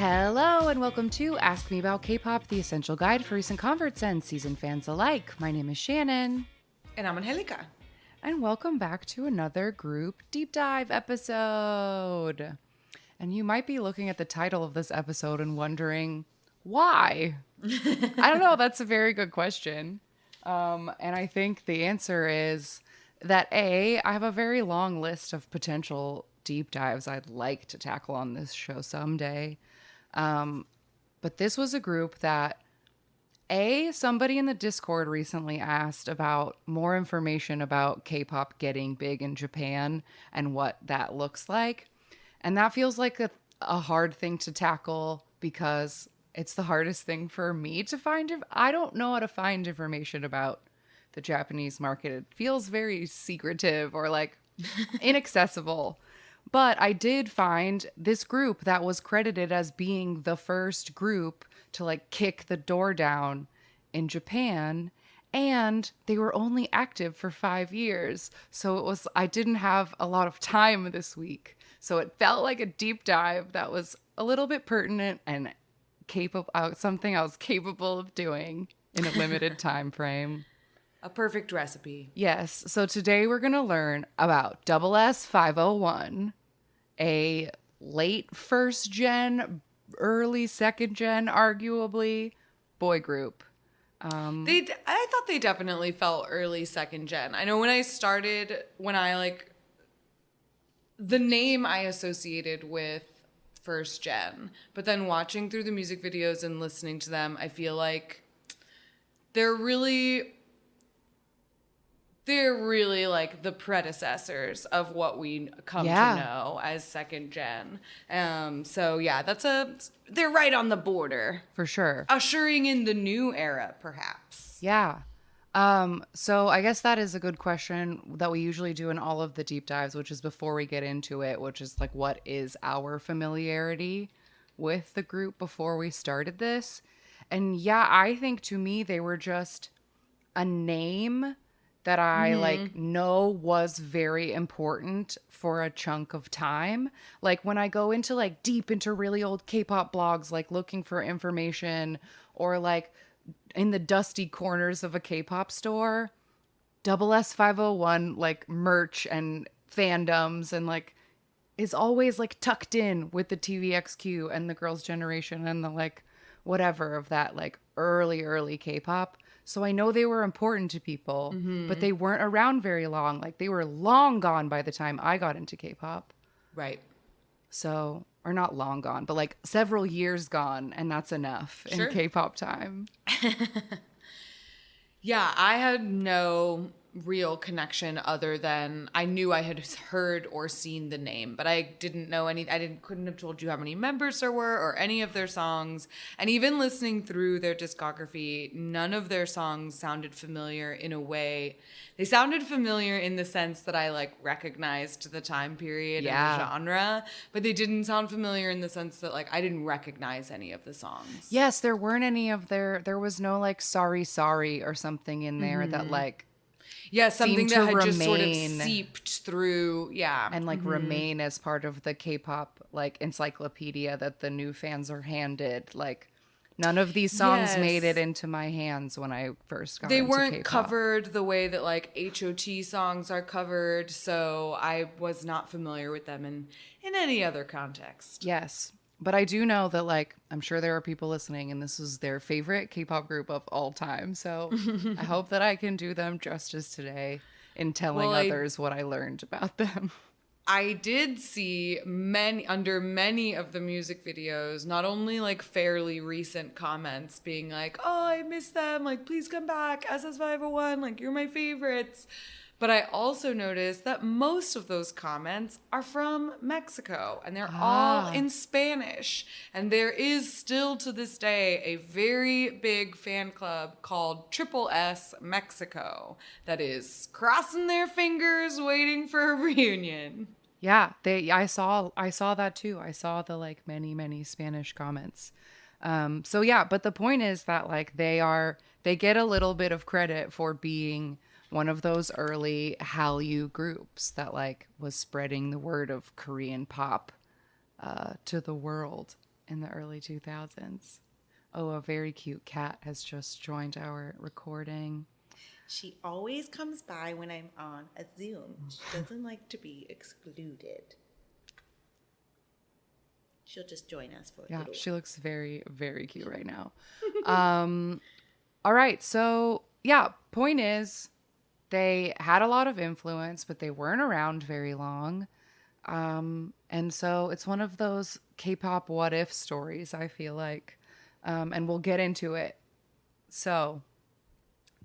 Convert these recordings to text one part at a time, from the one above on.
Hello and welcome to Ask Me About K-Pop, the essential guide for recent converts and seasoned fans alike. My name is Shannon. And I'm Angelica. And welcome back to another group deep dive episode. And you might be looking at the title of this episode and wondering, why? I don't know. That's a very good question. And I think the answer is that I have a very long list of potential deep dives I'd like to tackle on this show someday. But this was a group that somebody in the Discord recently asked about more information about K-pop getting big in Japan and what that looks like. And that feels like a hard thing to tackle because it's the hardest thing for me to find. I don't know how to find information about the Japanese market. It feels very secretive or like inaccessible. But I did find this group that was credited as being the first group to like kick the door down in Japan. And they were only active for 5 years. So I didn't have a lot of time this week. So it felt like a deep dive that was a little bit pertinent and something I was capable of doing in a limited time frame. A perfect recipe. Yes. So today we're going to learn about SS501, a late first gen, early second gen, arguably, boy group. I thought they definitely felt early second gen. I know the name I associated with first gen, but then watching through the music videos and listening to them, I feel like they're really like the predecessors of what we come to know as second gen. So yeah, they're right on the border. For sure. Ushering in the new era, perhaps. Yeah. So I guess that is a good question that we usually do in all of the deep dives, which is before we get into it, which is like, what is our familiarity with the group before we started this? And yeah, I think to me, they were just a name that I know was very important for a chunk of time. Like when I go into like deep into really old K-pop blogs, like looking for information or like in the dusty corners of a K-pop store, SS501 like merch and fandoms and like is always like tucked in with the TVXQ and the Girls' Generation and the like whatever of that like early K-pop. So I know they were important to people, but they weren't around very long. Like they were long gone by the time I got into K-pop. Right. So, or not long gone, but like several years gone, and that's enough in K-pop time. Yeah, I had no real connection other than I knew I had heard or seen the name, but I didn't know couldn't have told you how many members there were or any of their songs. And even listening through their discography, none of their songs sounded familiar in a way. They sounded familiar in the sense that I like recognized the time period and the genre, but they didn't sound familiar in the sense that like I didn't recognize any of the songs. Yes, there weren't any of there was no like sorry or something in there that like something that had just sort of seeped through, and like remain as part of the K-pop like encyclopedia that the new fans are handed. Like none of these songs made it into my hands when I first got into K-pop. They weren't covered the way that like HOT songs are covered, so I was not familiar with them in any other context. Yes. But I do know that, like, I'm sure there are people listening and this is their favorite K-pop group of all time. So I hope that I can do them justice today in telling others what I learned about them. I did see under many of the music videos, not only like fairly recent comments being like, oh, I miss them. Like, please come back. SS501. Like, you're my favorites. But I also noticed that most of those comments are from Mexico and they're all in Spanish. And there is still to this day a very big fan club called Triple S Mexico that is crossing their fingers waiting for a reunion. Yeah, I saw that too. I saw the like many Spanish comments. So yeah, but the point is that like they get a little bit of credit for being one of those early Hallyu groups that like was spreading the word of Korean pop to the world. in the early 2000s. Oh, a very cute cat has just joined our recording. She always comes by when I'm on a Zoom. She doesn't like to be excluded. She'll just join us for a Yeah, little. she looks very, very cute right now. All right. So, yeah, point is they had a lot of influence, but they weren't around very long. And so it's one of those K-pop what if stories, I feel like. And we'll get into it. So,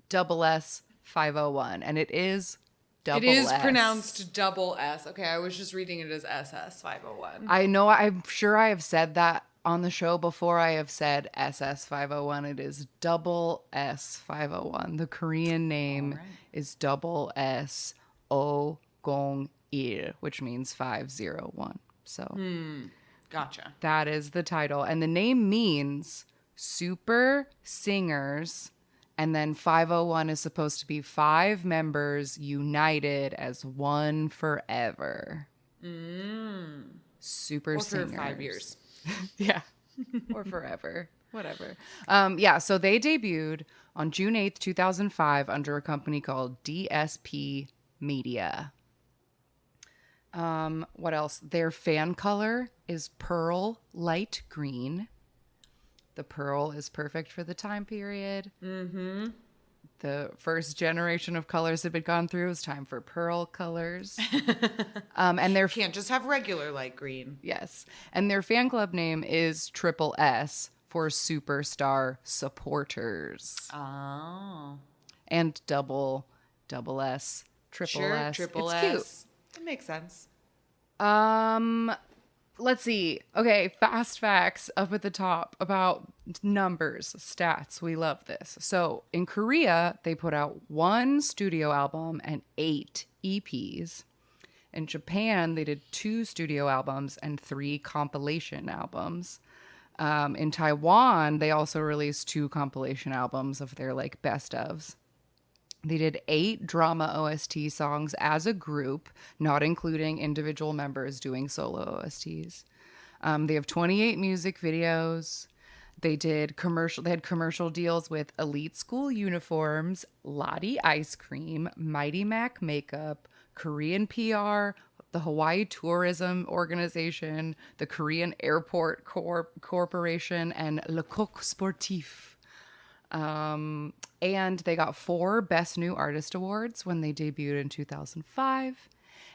SS501, and it is double It is S. pronounced double S. Okay, I was just reading it as SS501. I know, I'm sure I have said that on the show before. I have said SS501. It is double S501. The Korean name is double S O Gong Il, which means 501. So Gotcha. that is the title. And the name means super singers. And then 501 is supposed to be 5 members united as one forever. Super Or singers. for 5 years. Yeah. Or forever. Whatever. Yeah, so they debuted on June 8th, 2005 under a company called DSP Media. What else? Their fan color is pearl light green. The pearl is perfect for the time period. Mm-hmm. The first generation of colors had been gone through. It was time for pearl colors. And their Can't just have regular light green. yes, and their fan club name is Triple S for Superstar Supporters, Oh. and double S, triple Sure, S. triple It's S. That makes sense. cute. Let's see. Okay, fast facts up at the top about numbers, stats. We love this. So in Korea, they put out 1 studio album and 8 EPs. In Japan, they did 2 studio albums and 3 compilation albums. In Taiwan, they also released 2 compilation albums of their like best ofs. They did 8 drama OST songs as a group, not including individual members doing solo OSTs. They have 28 music videos. They had commercial deals with Elite School Uniforms, Lottie Ice Cream, Mighty Mac Makeup, Korean PR, the Hawaii Tourism Organization, the Korean Airport Corporation, and Le Coq Sportif. And they got 4 Best New Artist Awards when they debuted in 2005.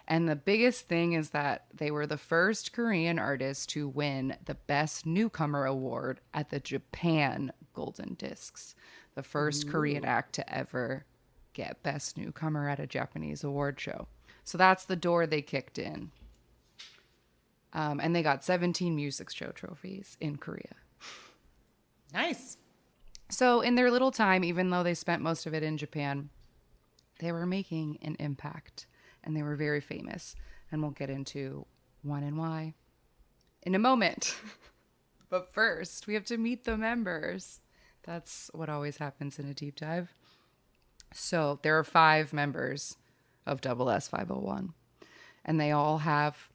And the biggest thing is that they were the first Korean artist to win the Best Newcomer Award at the Japan Golden Discs. The first Korean act to ever get Best Newcomer at a Japanese award show. So that's the door they kicked in. And they got 17 music show trophies in Korea. Nice. So in their little time, even though they spent most of it in Japan, they were making an impact and they were very famous. And we'll get into when and why in a moment. But first, we have to meet the members. That's what always happens in a deep dive. So there are 5 members of SS501, and they all have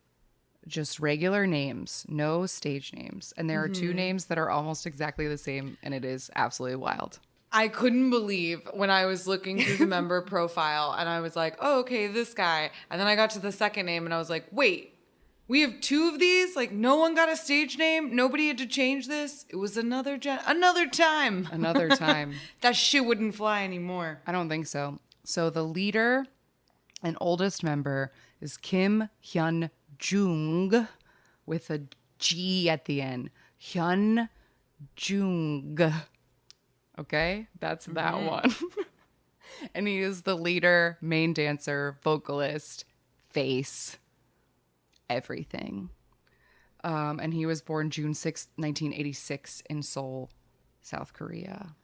just regular names, no stage names. And there are 2 names that are almost exactly the same, and it is absolutely wild. I couldn't believe when I was looking through the member profile and I was like, oh, okay, this guy. And then I got to the second name and I was like, wait, we have 2 of these? Like, no one got a stage name? Nobody had to change this? It was another time. Another time. That shit wouldn't fly anymore. I don't think so. So the leader and oldest member is Kim Hyun Jung with a G at the end. Hyun Jung. Okay, that's that one. And he is the leader, main dancer, vocalist, face, everything. And he was born June 6th, 1986 in Seoul, South Korea.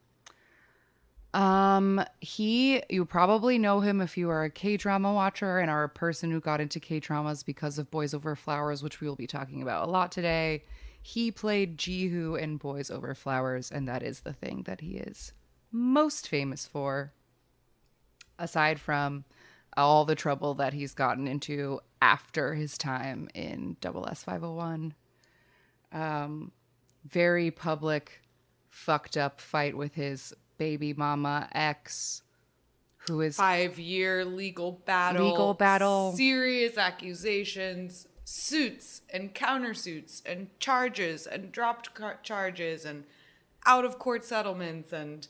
You probably know him if you are a K-drama watcher and are a person who got into K-dramas because of Boys Over Flowers, which we will be talking about a lot today. He played Ji-hoo in Boys Over Flowers, and that is the thing that he is most famous for, aside from all the trouble that he's gotten into after his time in SS501. very public, fucked up fight with his baby mama ex, who is 5-year legal battle, serious accusations, suits and countersuits and charges and dropped charges and out of court settlements and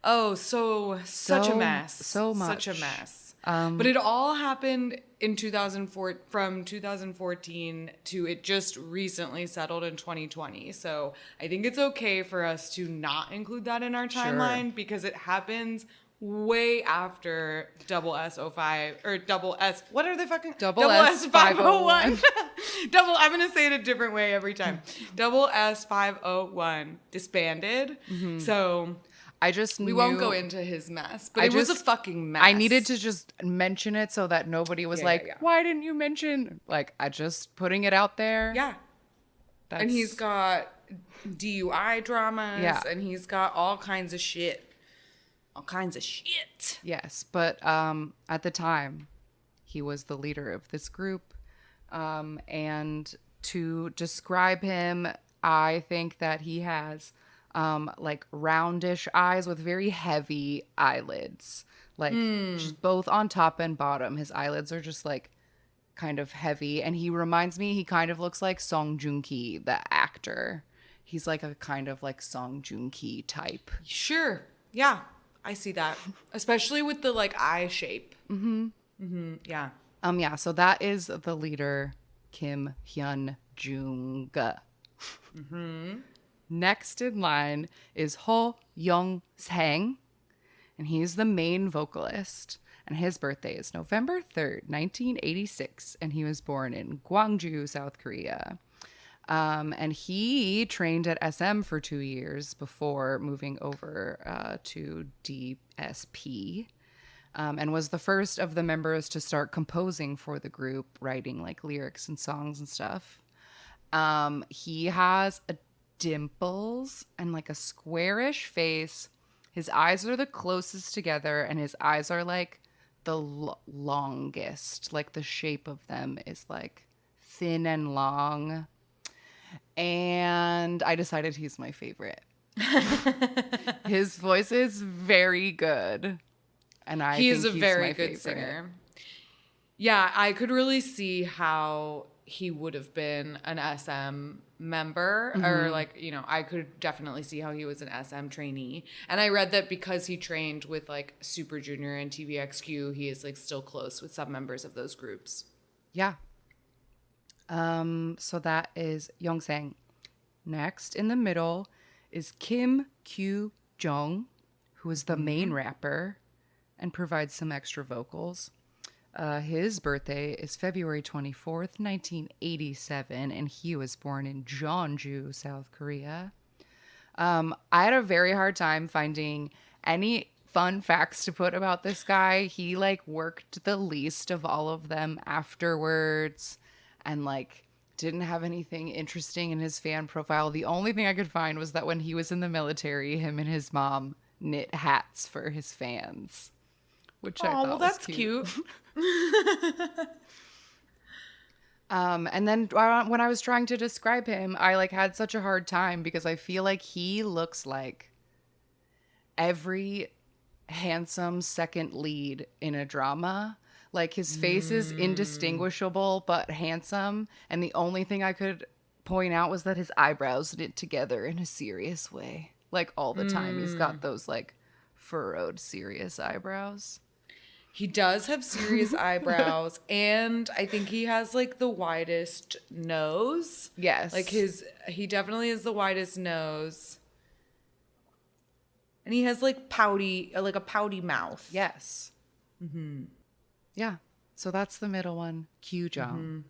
such a mess. So much. Such a mess. But it all happened in 2004, from 2014 to it just recently settled in 2020. So I think it's okay for us to not include that in our timeline because it happens way after double S05 or double S. What are they fucking? Double S501. Double. I'm gonna say it a different way every time. Double S501 disbanded. So we won't go into his mess, but it was a fucking mess. I needed to just mention it so that nobody was why didn't you mention? Like, I just putting it out there. Yeah. And he's got DUI dramas and he's got all kinds of shit. All kinds of shit. Yes, but at the time, he was the leader of this group. And to describe him, I think that he has like roundish eyes with very heavy eyelids. Like just both on top and bottom. His eyelids are just like kind of heavy. And he reminds me, he kind of looks like Song Joong-ki, the actor. He's like a kind of like Song Joong-ki type. Sure. Yeah. I see that, especially with the like eye shape. Yeah. Yeah. So that is the leader, Kim Hyun-jung. Next in line is Ho Young-sang, and he's the main vocalist. And his birthday is November 3rd, 1986, and he was born in Gwangju, South Korea. And he trained at SM for 2 years before moving over to DSP, and was the first of the members to start composing for the group, writing like lyrics and songs and stuff. He has dimples and like a squarish face. His eyes are the closest together, and his eyes are like the longest. Like the shape of them is like thin and long. And I decided he's my favorite. His voice is very good. And he's a very good singer. Yeah, I could really see how he would have been an SM member or like, you know, I could definitely see how he was an SM trainee. And I read that because he trained with like Super Junior and TVXQ, he is like still close with some members of those groups. Yeah. So that is Young-sang. Next in the middle is Kim Kyu-jung, who is the main rapper and provides some extra vocals. His birthday is February 24th, 1987, and he was born in Jeonju, South Korea. I had a very hard time finding any fun facts to put about this guy. He like worked the least of all of them afterwards and like didn't have anything interesting in his fan profile. The only thing I could find was that when he was in the military, him and his mom knit hats for his fans, which I thought was cute. And then when I was trying to describe him, I like had such a hard time because I feel like he looks like every handsome second lead in a drama. Like his face is indistinguishable but handsome, and the only thing I could point out was that his eyebrows knit together in a serious way. Like all the time he's got those like furrowed serious eyebrows. He does have serious eyebrows, and I think he has like the widest nose. Yes. Like he definitely has the widest nose. And he has like a pouty mouth. Yes. Yeah. So that's the middle one, Kyu-jung.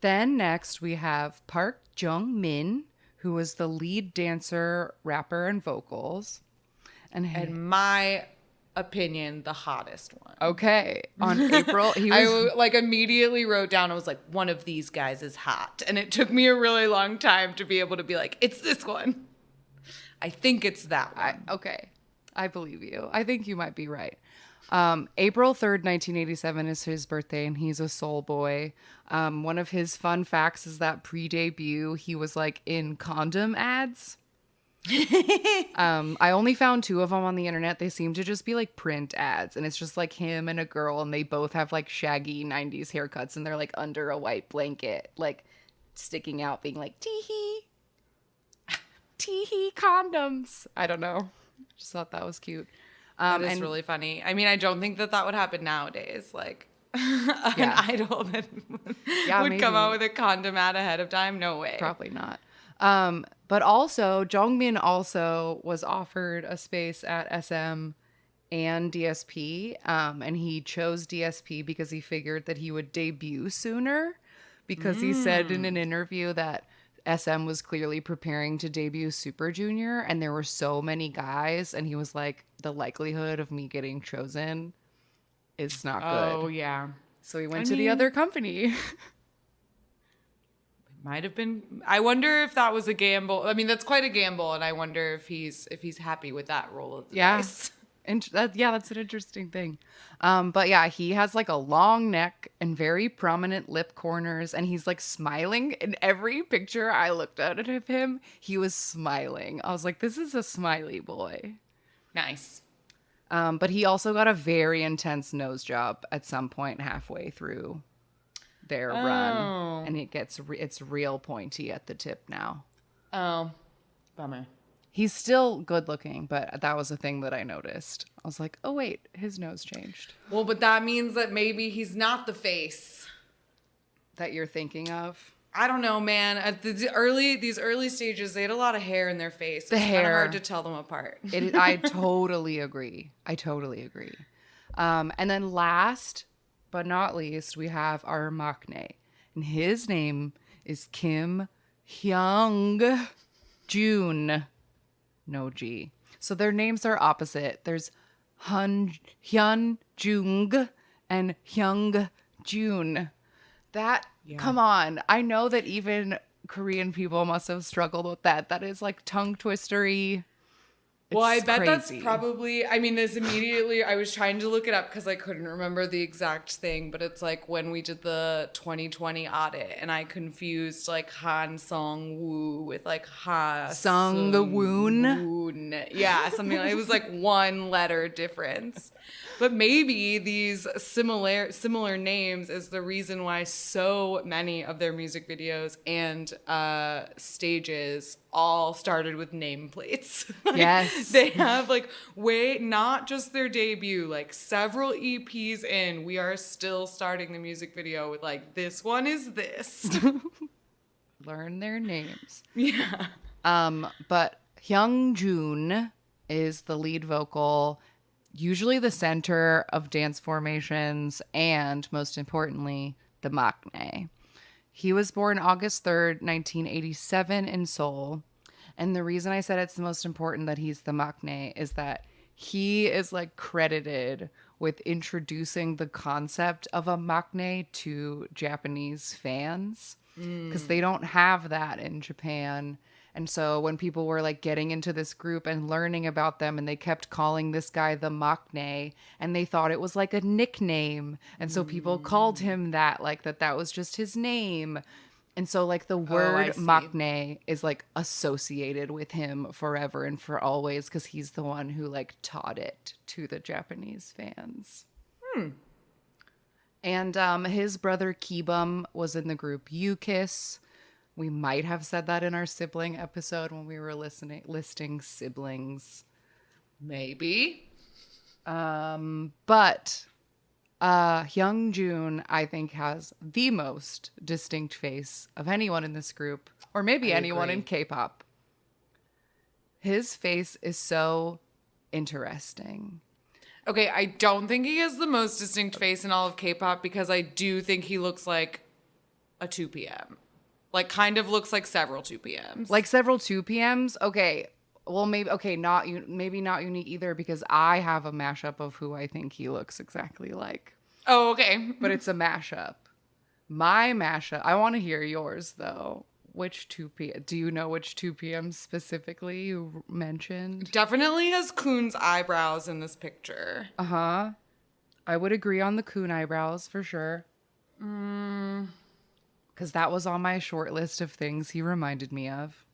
Then next we have Park Jung-min, who was the lead dancer, rapper, and vocals. And in my opinion, the hottest one. Okay. On April, he was... I like immediately wrote down, I was like, one of these guys is hot. And it took me a really long time to be able to be like, it's this one. I think it's that one. Okay. I believe you. I think you might be right. April 3rd, 1987 is his birthday, and he's a soul boy. One of his fun facts is that pre-debut, he was like in condom ads. I only found 2 of them on the internet. They seem to just be like print ads, and it's just like him and a girl, and they both have like shaggy 90s haircuts, and they're like under a white blanket, like sticking out, being like, tee-hee, tee-hee condoms. I don't know. Just thought that was cute. That is And really funny. I mean, I don't think that would happen nowadays. Like an idol that would come out with a condom ad ahead of time. No way. Probably not. But also, Jongmin also was offered a space at SM and DSP, and he chose DSP because he figured that he would debut sooner, because he said in an interview that SM was clearly preparing to debut Super Junior, and there were so many guys, and he was like, the likelihood of me getting chosen is not good. Oh, yeah. So he went to the other company. Might have been. I wonder if that was a gamble. I mean, that's quite a gamble, and I wonder if he's happy with that roll of the dice. And that's an interesting thing. But yeah, he has like a long neck and very prominent lip corners, and he's like smiling. In every picture I looked at of him, he was smiling. I was like, this is a smiley boy. Nice. But he also got a very intense nose job at some point halfway through their run, and it's real pointy at the tip now. Oh, bummer. He's still good looking, but that was a thing that I noticed. I was like, oh wait, his nose changed. Well, but that means that maybe he's not the face That you're thinking of. I don't know, man. At these early stages, they had a lot of hair in their face. It's kind of hard to tell them apart. I totally agree. And then last but not least, we have our maknae, and his name is Kim Hyung Jun. No G. So their names are opposite. There's Hyun Jung and Hyung Jun. Come on. I know that even Korean people must have struggled with that. That is like tongue twistery. Well, I bet crazy. that's probably, I mean, this immediately, I was trying to look it up because I couldn't remember the exact thing, but it's like when we did the 2020 audit and I confused like Han Song Woo with like Ha Sung Woon. Yeah, something like, it was like one letter difference. But maybe these similar names is the reason why so many of their music videos and stages all started with nameplates. Like, yes. They have like not just their debut, like several EPs in, we are still starting the music video with like, this one is this. Learn their names. Yeah. But Hyung Jun is the lead vocal, usually the center of dance formations, and most importantly, the maknae. He was born August 3rd, 1987 in Seoul. And the reason I said it's the most important that he's the maknae is that he is like credited with introducing the concept of a maknae to Japanese fans, because they don't have that in Japan. And so when people were like getting into this group and learning about them, and they kept calling this guy the maknae, and they thought it was like a nickname. And so people called him that, like that was just his name. And so like the word maknae is like associated with him forever and for always, because he's the one who like taught it to the Japanese fans. And his brother Kibum was in the group U-Kiss. We might have said that in our sibling episode when we were listing siblings. Maybe. But Hyung Jun, I think, has the most distinct face of anyone in this group, or maybe anyone in K-pop. His face is so interesting. Okay, I don't think he has the most distinct face in all of K-pop, because I do think he looks like a 2 p.m. Like, kind of looks like several 2 p.m.s. Like several 2 p.m.s? Okay. Well, maybe not unique either, because I have a mashup of who I think he looks exactly like. Oh, okay. But it's a mashup. My mashup. I want to hear yours, though. Which 2 p.m.? Do you know which 2 p.m. specifically you mentioned? Definitely has Kuhn's eyebrows in this picture. Uh-huh. I would agree on the coon eyebrows for sure. Because that was on my short list of things he reminded me of.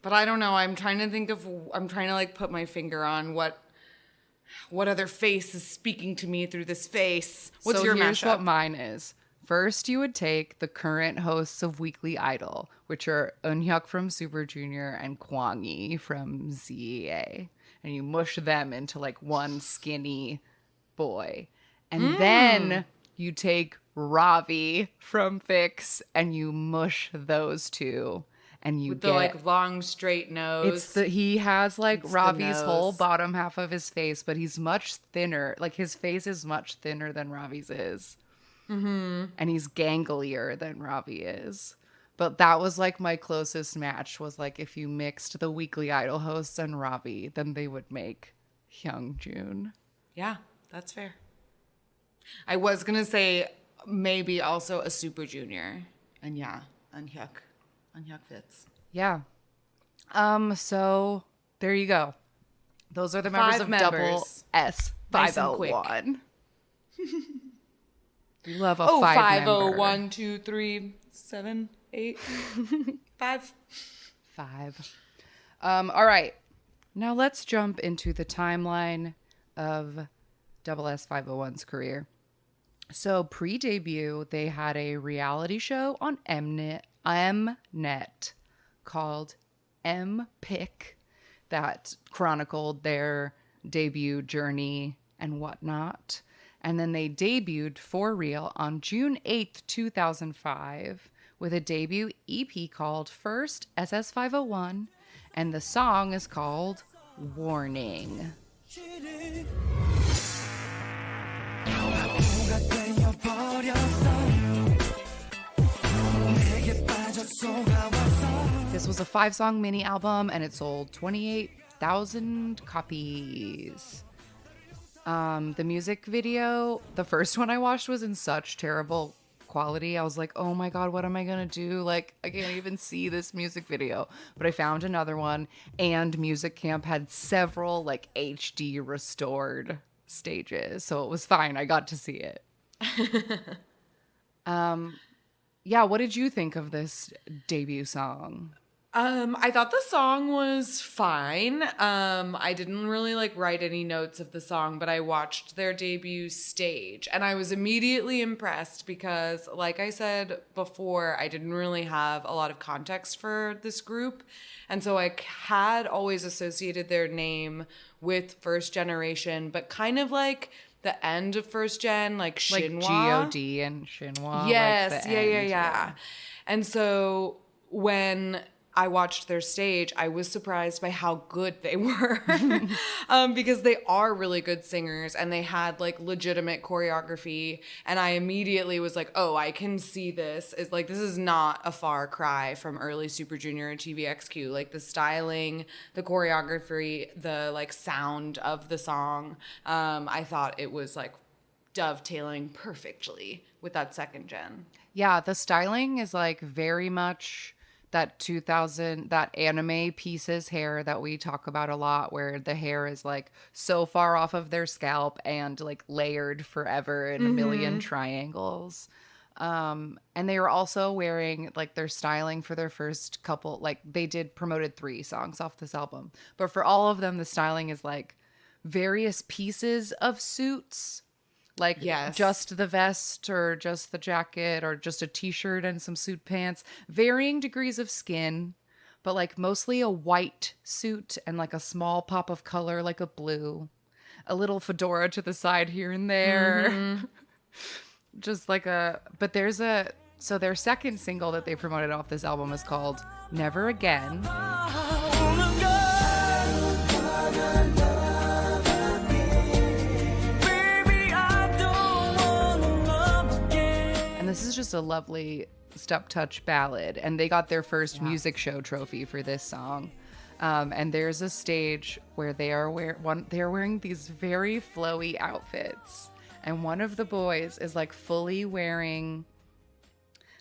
But I don't know. I'm trying to like put my finger on what other face is speaking to me through this face. What's your here's mashup? what mine is. First, you would take the current hosts of Weekly Idol, which are Eunhyuk from Super Junior and Kwang Yi from ZEA. And you mush them into like one skinny boy. And then you take Ravi from Fix and you mush those two. And you With get the like long straight nose. he has like It's the Ravi's whole nose. bottom half of his face, but he's much thinner. Like his face is much thinner than Ravi's is. And he's ganglier than Ravi is. But that was like my closest match was like if you mixed the Weekly Idol hosts and Ravi, then they would make Hyungjun. Yeah, that's fair. I was gonna say maybe also a Super Junior. And yeah, Eunhyuk. Eunhyuk fits. Yeah. So there you go. Those are the members 5 of members. Double S Nice and quick. 501. We love a Oh, 5 5 member. 1 2 3 7 8 5. 5. All right. Now let's jump into the timeline of Double S 501's career. So pre-debut, they had a reality show on Mnet called M-Pick that chronicled their debut journey and whatnot. And then they debuted for real on June 8th, 2005 with a debut EP called First SS501. And the song is called Warning. This was a 5-song mini album and it sold 28,000 copies. The music video, the first one I watched was in such terrible quality. I was like, oh my God, what am I going to do? Like, I can't even see this music video. But I found another one, and Music Camp had several like HD restored stages. So it was fine. I got to see it. Yeah, what did you think of this debut song? I thought the song was fine. I didn't really like write any notes of the song, but I watched their debut stage and I was immediately impressed because, like I said before, I didn't really have a lot of context for this group. And so I had always associated their name with First Generation, but kind of like the end of First Gen, like Shinhwa. Like G.O.D. and Shinhwa. Yes, like the yeah. end. And so when I watched their stage, I was surprised by how good they were because they are really good singers and they had like legitimate choreography. And I immediately was like, oh, I can see this. It's like, this is not a far cry from early Super Junior and TVXQ. Like the styling, the choreography, the like sound of the song. I thought it was like dovetailing perfectly with that second gen. Yeah, the styling is like very much that 2000, that anime Pieces hair that we talk about a lot, where the hair is like so far off of their scalp and like layered forever in a million triangles. And they were also wearing like their styling for their first couple, like they promoted 3 songs off this album, but for all of them, the styling is like various pieces of suits. Like Yes. just the vest or just the jacket or just a t-shirt and some suit pants, varying degrees of skin, but like mostly a white suit and like a small pop of color, like a blue, a little fedora to the side here and there. Just like but so their second single that they promoted off this album is called Never Again. This is just a lovely step touch ballad, and they got their first music show trophy for this song. And there's a stage where they are wearing these very flowy outfits, and one of the boys is like fully wearing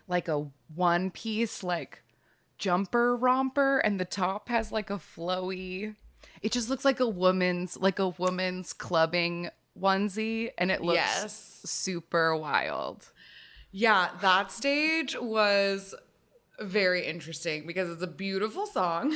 like a one piece like jumper romper, and the top has like a flowy, It just looks like a woman's clubbing onesie, and it looks Yes. super wild. Yeah, that stage was very interesting because it's a beautiful song.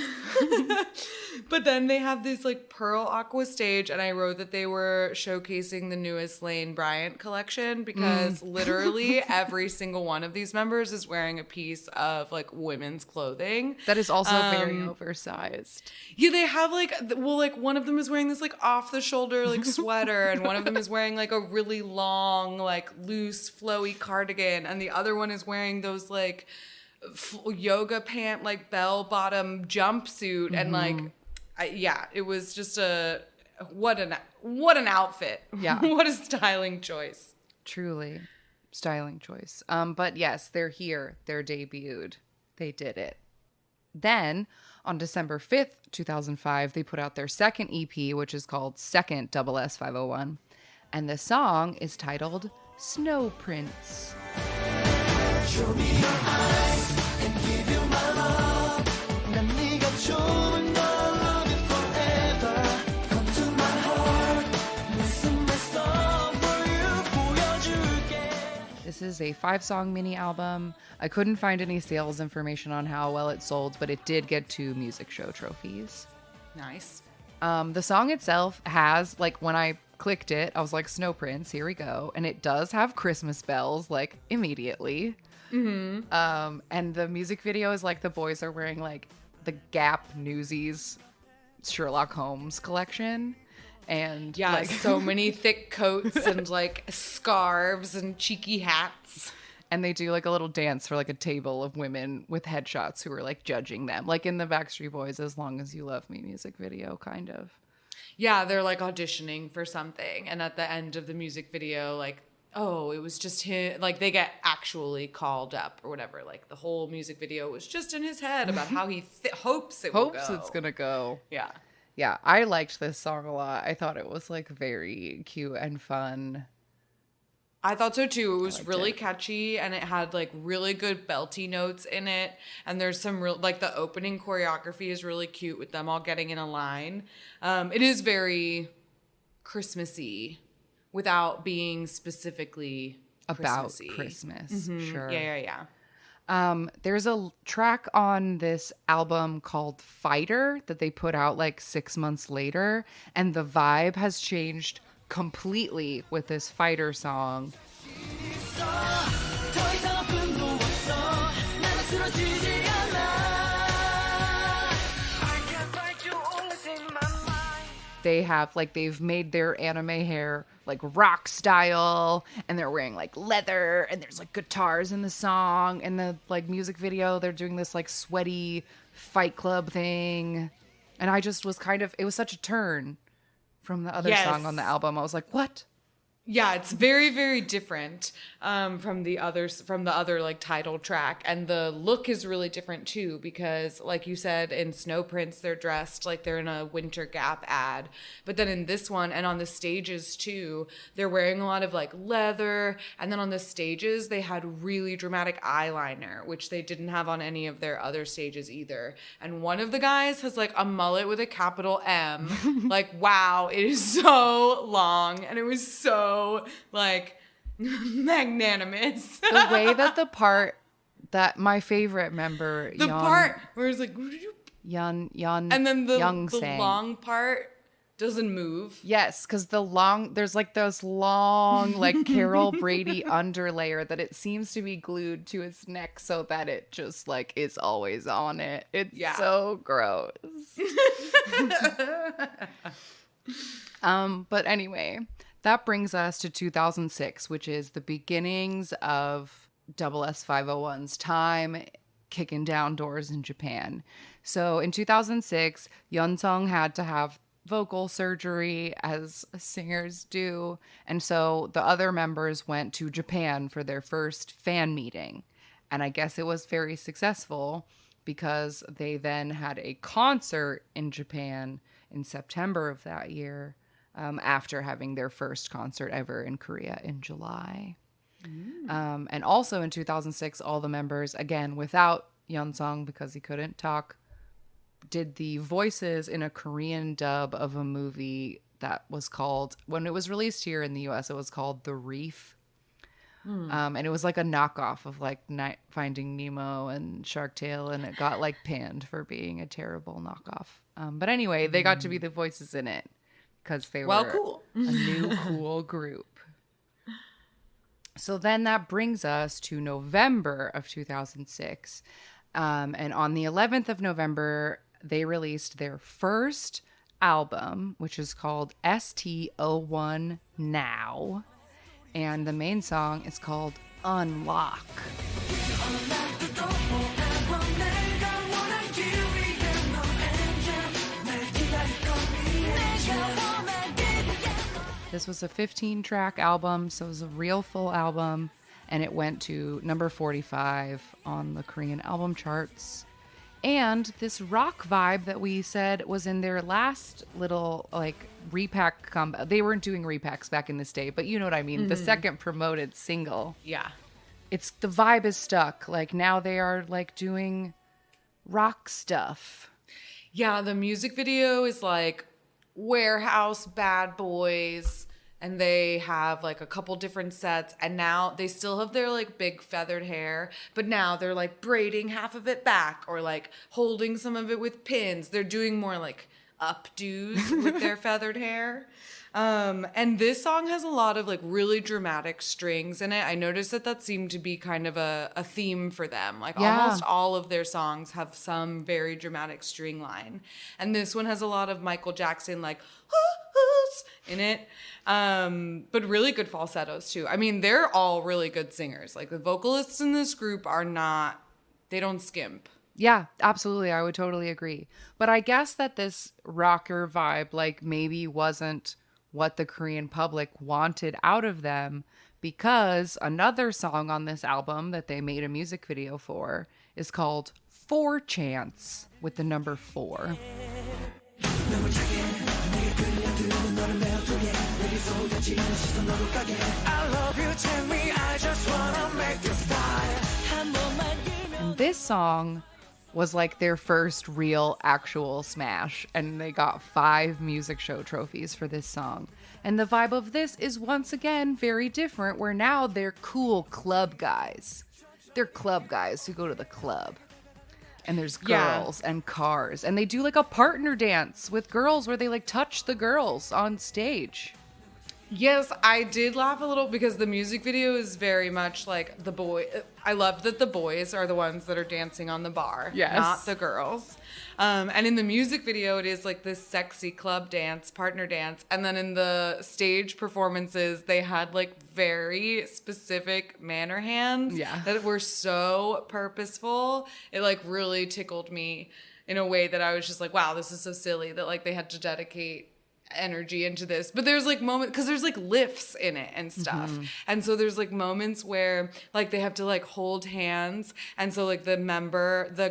But then they have this like pearl aqua stage, and I wrote that they were showcasing the newest Lane Bryant collection because literally every single one of these members is wearing a piece of like women's clothing. That is also very oversized. Yeah, they have like, well, like one of them is wearing this like off the shoulder like sweater, and one of them is wearing like a really long, like loose, flowy cardigan, and the other one is wearing those like yoga pant, like bell bottom jumpsuit, and like, yeah, it was just what an outfit. Yeah. What a styling choice. Truly styling choice. But yes, they're here. They're debuted. They did it. Then on December 5th, 2005, they put out their second EP, which is called Second SS501. And the song is titled Snow Prince. Show me your eyes and give you my love. 난 네가 좋은 걸 love it forever. Come to my heart. Listen my song for you 보여줄게. This is a 5-song mini album. I couldn't find any sales information on how well it sold, but it did get 2 music show trophies. Nice. The song itself has, like, when I clicked it, I was like, Snow Prince, here we go. And it does have Christmas bells, like, immediately. And the music video is like the boys are wearing like the Gap Newsies Sherlock Holmes collection. And Yeah, like, so many thick coats and like scarves and cheeky hats. and they do like a little dance for like a table of women with headshots who are like judging them, like in the Backstreet Boys As Long As You Love Me music video, kind of. Yeah, they're like auditioning for something, and at the end of the music video, like, oh, it was just him. Like, they get actually called up or whatever. Like, the whole music video was just in his head about how he hopes it will go. Hopes it's gonna go. Yeah. Yeah, I liked this song a lot. I thought it was like very cute and fun. I thought so too. It was liked really it. catchy, and it had like really good belty notes in it. And there's some real, like, the opening choreography is really cute with them all getting in a line. It is very Christmassy without being specifically About Christmassy. Christmas, sure. Yeah. There's a track on this album called Fighter that they put out like 6 months later, and the vibe has changed completely with this Fighter song. 더 이상 아픔도 없어. 나는 쓰러지지 않아. I can't fight you always in my mind. They have like, they've made their anime hair like rock style, and they're wearing like leather, and there's like guitars in the song. And the like music video, they're doing this like sweaty Fight Club thing. And I just was kind of, it was such a turn from the other Yes. song on the album. I was like, what? Yeah, it's very, very different from the other like title track, and the look is really different too because, like you said, in Snow Prince they're dressed like they're in a Winter Gap ad, but then in this one and on the stages too, they're wearing a lot of like leather, and then on the stages they had really dramatic eyeliner, which they didn't have on any of their other stages either. And one of the guys has like a mullet with a capital M, like wow, it is so long, and it was so like magnanimous. The way that the part that my favorite member, The part where it's like, Yun, and then the sang. long part doesn't move. Yes, because there's like those long, like Carol Brady underlayer that it seems to be glued to his neck so that it just like is always on it. It's so gross. But anyway, that brings us to 2006, which is the beginnings of SS501's time kicking down doors in Japan. So in 2006, Yeonsung had to have vocal surgery, as singers do. And so the other members went to Japan for their first fan meeting. And I guess it was very successful because they then had a concert in Japan in September of that year, after having their first concert ever in Korea in July. And also in 2006, all the members, again, without Yeonsung because he couldn't talk did the voices in a Korean dub of a movie that was called, when it was released here in the US, it was called The Reef. And it was like a knockoff of like Finding Nemo and Shark Tale, and it got like panned for being a terrible knockoff. But anyway, they got to be the voices in it because they were cool. a new cool group. So then that brings us to November of 2006. And on the 11th of November, they released their first album, which is called ST01 Now. And the main song is called Unlock. This was a 15-track album, so it was a real full album, and it went to number 45 on the Korean album charts. And this rock vibe that we said was in their last little like repack comeback. They weren't doing repacks back in this day, but you know what I mean. The second promoted single. Yeah. It's the vibe is stuck. Like now they are like doing rock stuff. Yeah, the music video is like warehouse bad boys, and they have like a couple different sets, and now they still have their like big feathered hair, but now they're like braiding half of it back or like holding some of it with pins. They're doing more like updos with their feathered hair. And this song has a lot of like really dramatic strings in it. I noticed that seemed to be kind of a theme for them. Like almost all of their songs have some very dramatic string line. And this one has a lot of Michael Jackson like in it. But really good falsettos too. I mean, they're all really good singers. Like the vocalists in this group they don't skimp. Yeah, absolutely. I would totally agree. But I guess that this rocker vibe like maybe wasn't what the Korean public wanted out of them, because another song on this album that they made a music video for is called 4 Chance with the number 4. And this song was like their first real actual smash, and they got 5 music show trophies for this song. And the vibe of this is once again very different, where now they're cool club guys. They're club guys who go to the club. And there's girls and cars, and they do like a partner dance with girls where they like touch the girls on stage. Yes, I did laugh a little because the music video is very much like the boy. I love that the boys are the ones that are dancing on the bar, not the girls. And in the music video, it is like this sexy club dance, partner dance. And then in the stage performances, they had like very specific manner hands that were so purposeful. It like really tickled me in a way that I was just like, wow, this is so silly that like they had to dedicate energy into this. But there's like moments, because there's like lifts in it and stuff, and so there's like moments where like they have to like hold hands, and so like the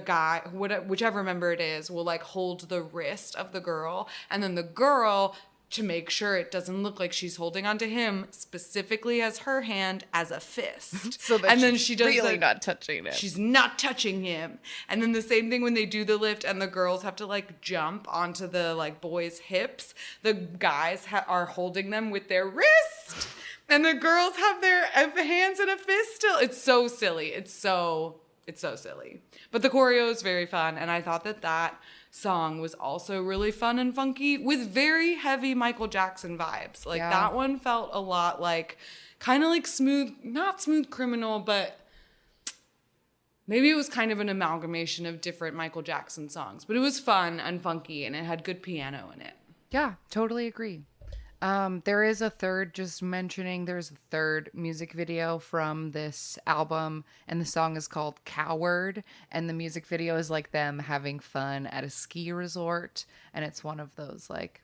guy, whichever member it is, will like hold the wrist of the girl, and then the girl, to make sure it doesn't look like she's holding onto him, specifically has her hand as a fist. So that and then she does really like, not touching it. She's not touching him. And then the same thing when they do the lift and the girls have to like jump onto the like boys' hips. The guys are holding them with their wrist, and the girls have their hands in a fist still. It's so silly. It's so silly. But the choreo is very fun, and I thought that song was also really fun and funky with very heavy Michael Jackson vibes. Like that one felt a lot like kind of like not Smooth Criminal, but maybe it was kind of an amalgamation of different Michael Jackson songs. But it was fun and funky, and it had good piano in it. Yeah, totally agree. There's a third music video from this album, and the song is called Coward, and the music video is like them having fun at a ski resort, and it's one of those like,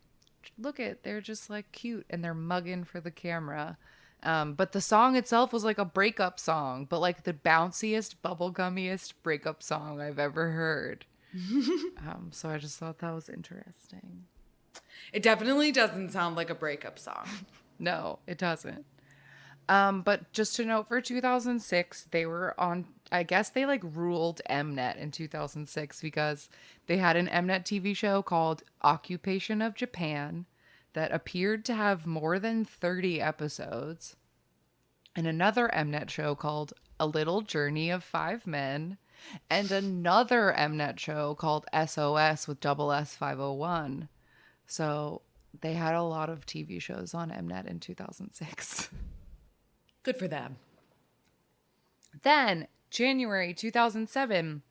they're just like cute and they're mugging for the camera. But the song itself was like a breakup song, but like the bounciest, bubblegummiest breakup song I've ever heard. So I just thought that was interesting. It definitely doesn't sound like a breakup song. No, it doesn't. But just to note, for 2006, they were on, I guess they like ruled Mnet in 2006 because they had an Mnet TV show called Occupation of Japan that appeared to have more than 30 episodes, and another Mnet show called A Little Journey of Five Men, and another Mnet show called SOS with SS501. So they had a lot of TV shows on Mnet in 2006. Good for them. Then, January 2007,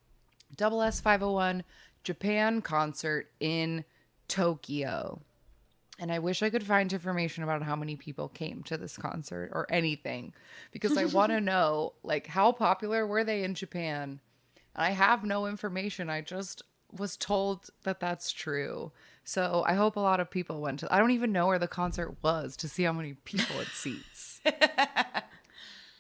SS501 Japan concert in Tokyo. And I wish I could find information about how many people came to this concert or anything, because I want to know, like, how popular were they in Japan? And I have no information. I just was told that that's true. So I hope a lot of people went to. I don't even know where the concert was to see how many people it seats.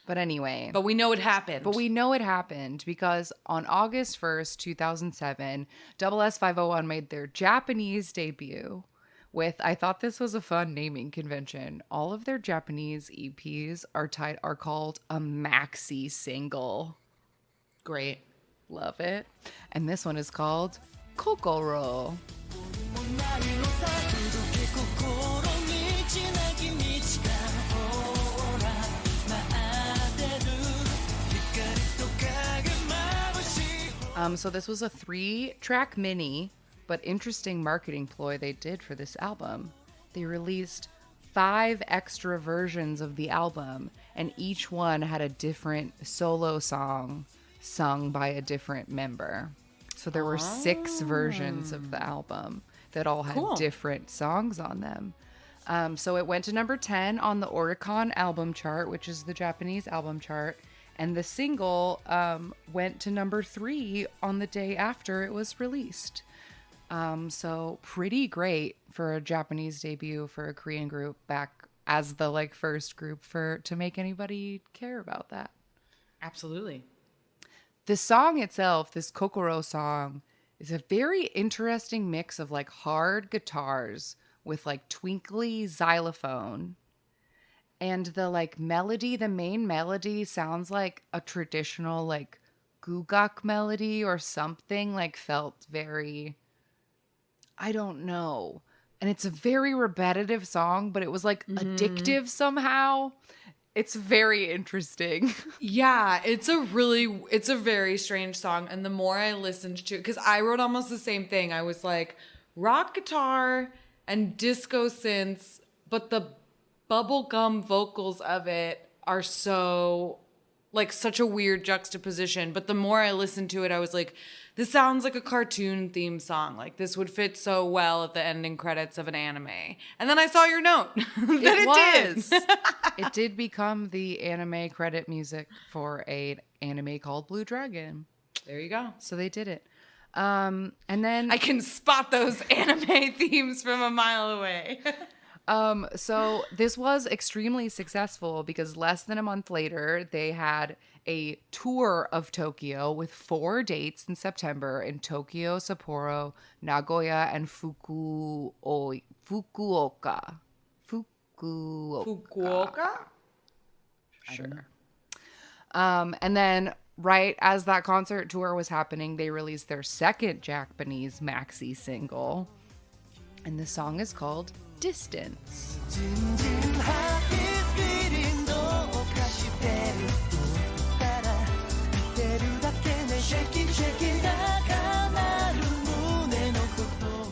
But anyway. But we know it happened. But we know it happened because on August 1st, 2007, SS501 made their Japanese debut with, I thought this was a fun naming convention. All of their Japanese EPs are called a maxi single. Great. Love it. And this one is called Kokoro. So this was a 3-track mini, but interesting marketing ploy they did for this album. They released 5 extra versions of the album, and each one had a different solo song sung by a different member. So there were 6 versions of the album that all had different songs on them. So it went to number 10 on the Oricon album chart, which is the Japanese album chart. And the single went to number 3 on the day after it was released. So pretty great for a Japanese debut for a Korean group back as the like first group to make anybody care about that. Absolutely. The song itself, this Kokoro song, is a very interesting mix of like hard guitars with like twinkly xylophone. And the like melody, the main melody sounds like a traditional like gugak melody or something, like felt very, I don't know. And it's a very repetitive song, but it was like addictive somehow. It's very interesting. Yeah, it's a very strange song. And the more I listened to it, because I wrote almost the same thing. I was like, rock guitar and disco synths, but the bubblegum vocals of it are so like such a weird juxtaposition. But the more I listened to it, I was like, this sounds like a cartoon theme song. Like this would fit so well at the ending credits of an anime. And then I saw your note that it did. It did become the anime credit music for an anime called Blue Dragon. There you go. So they did it. And then I can spot those anime themes from a mile away. So this was extremely successful because less than a month later, they had a tour of Tokyo with 4 dates in September in Tokyo, Sapporo, Nagoya, and Fukuoka. Sure. And then right as that concert tour was happening, they released their second Japanese maxi single. And the song is called Distance.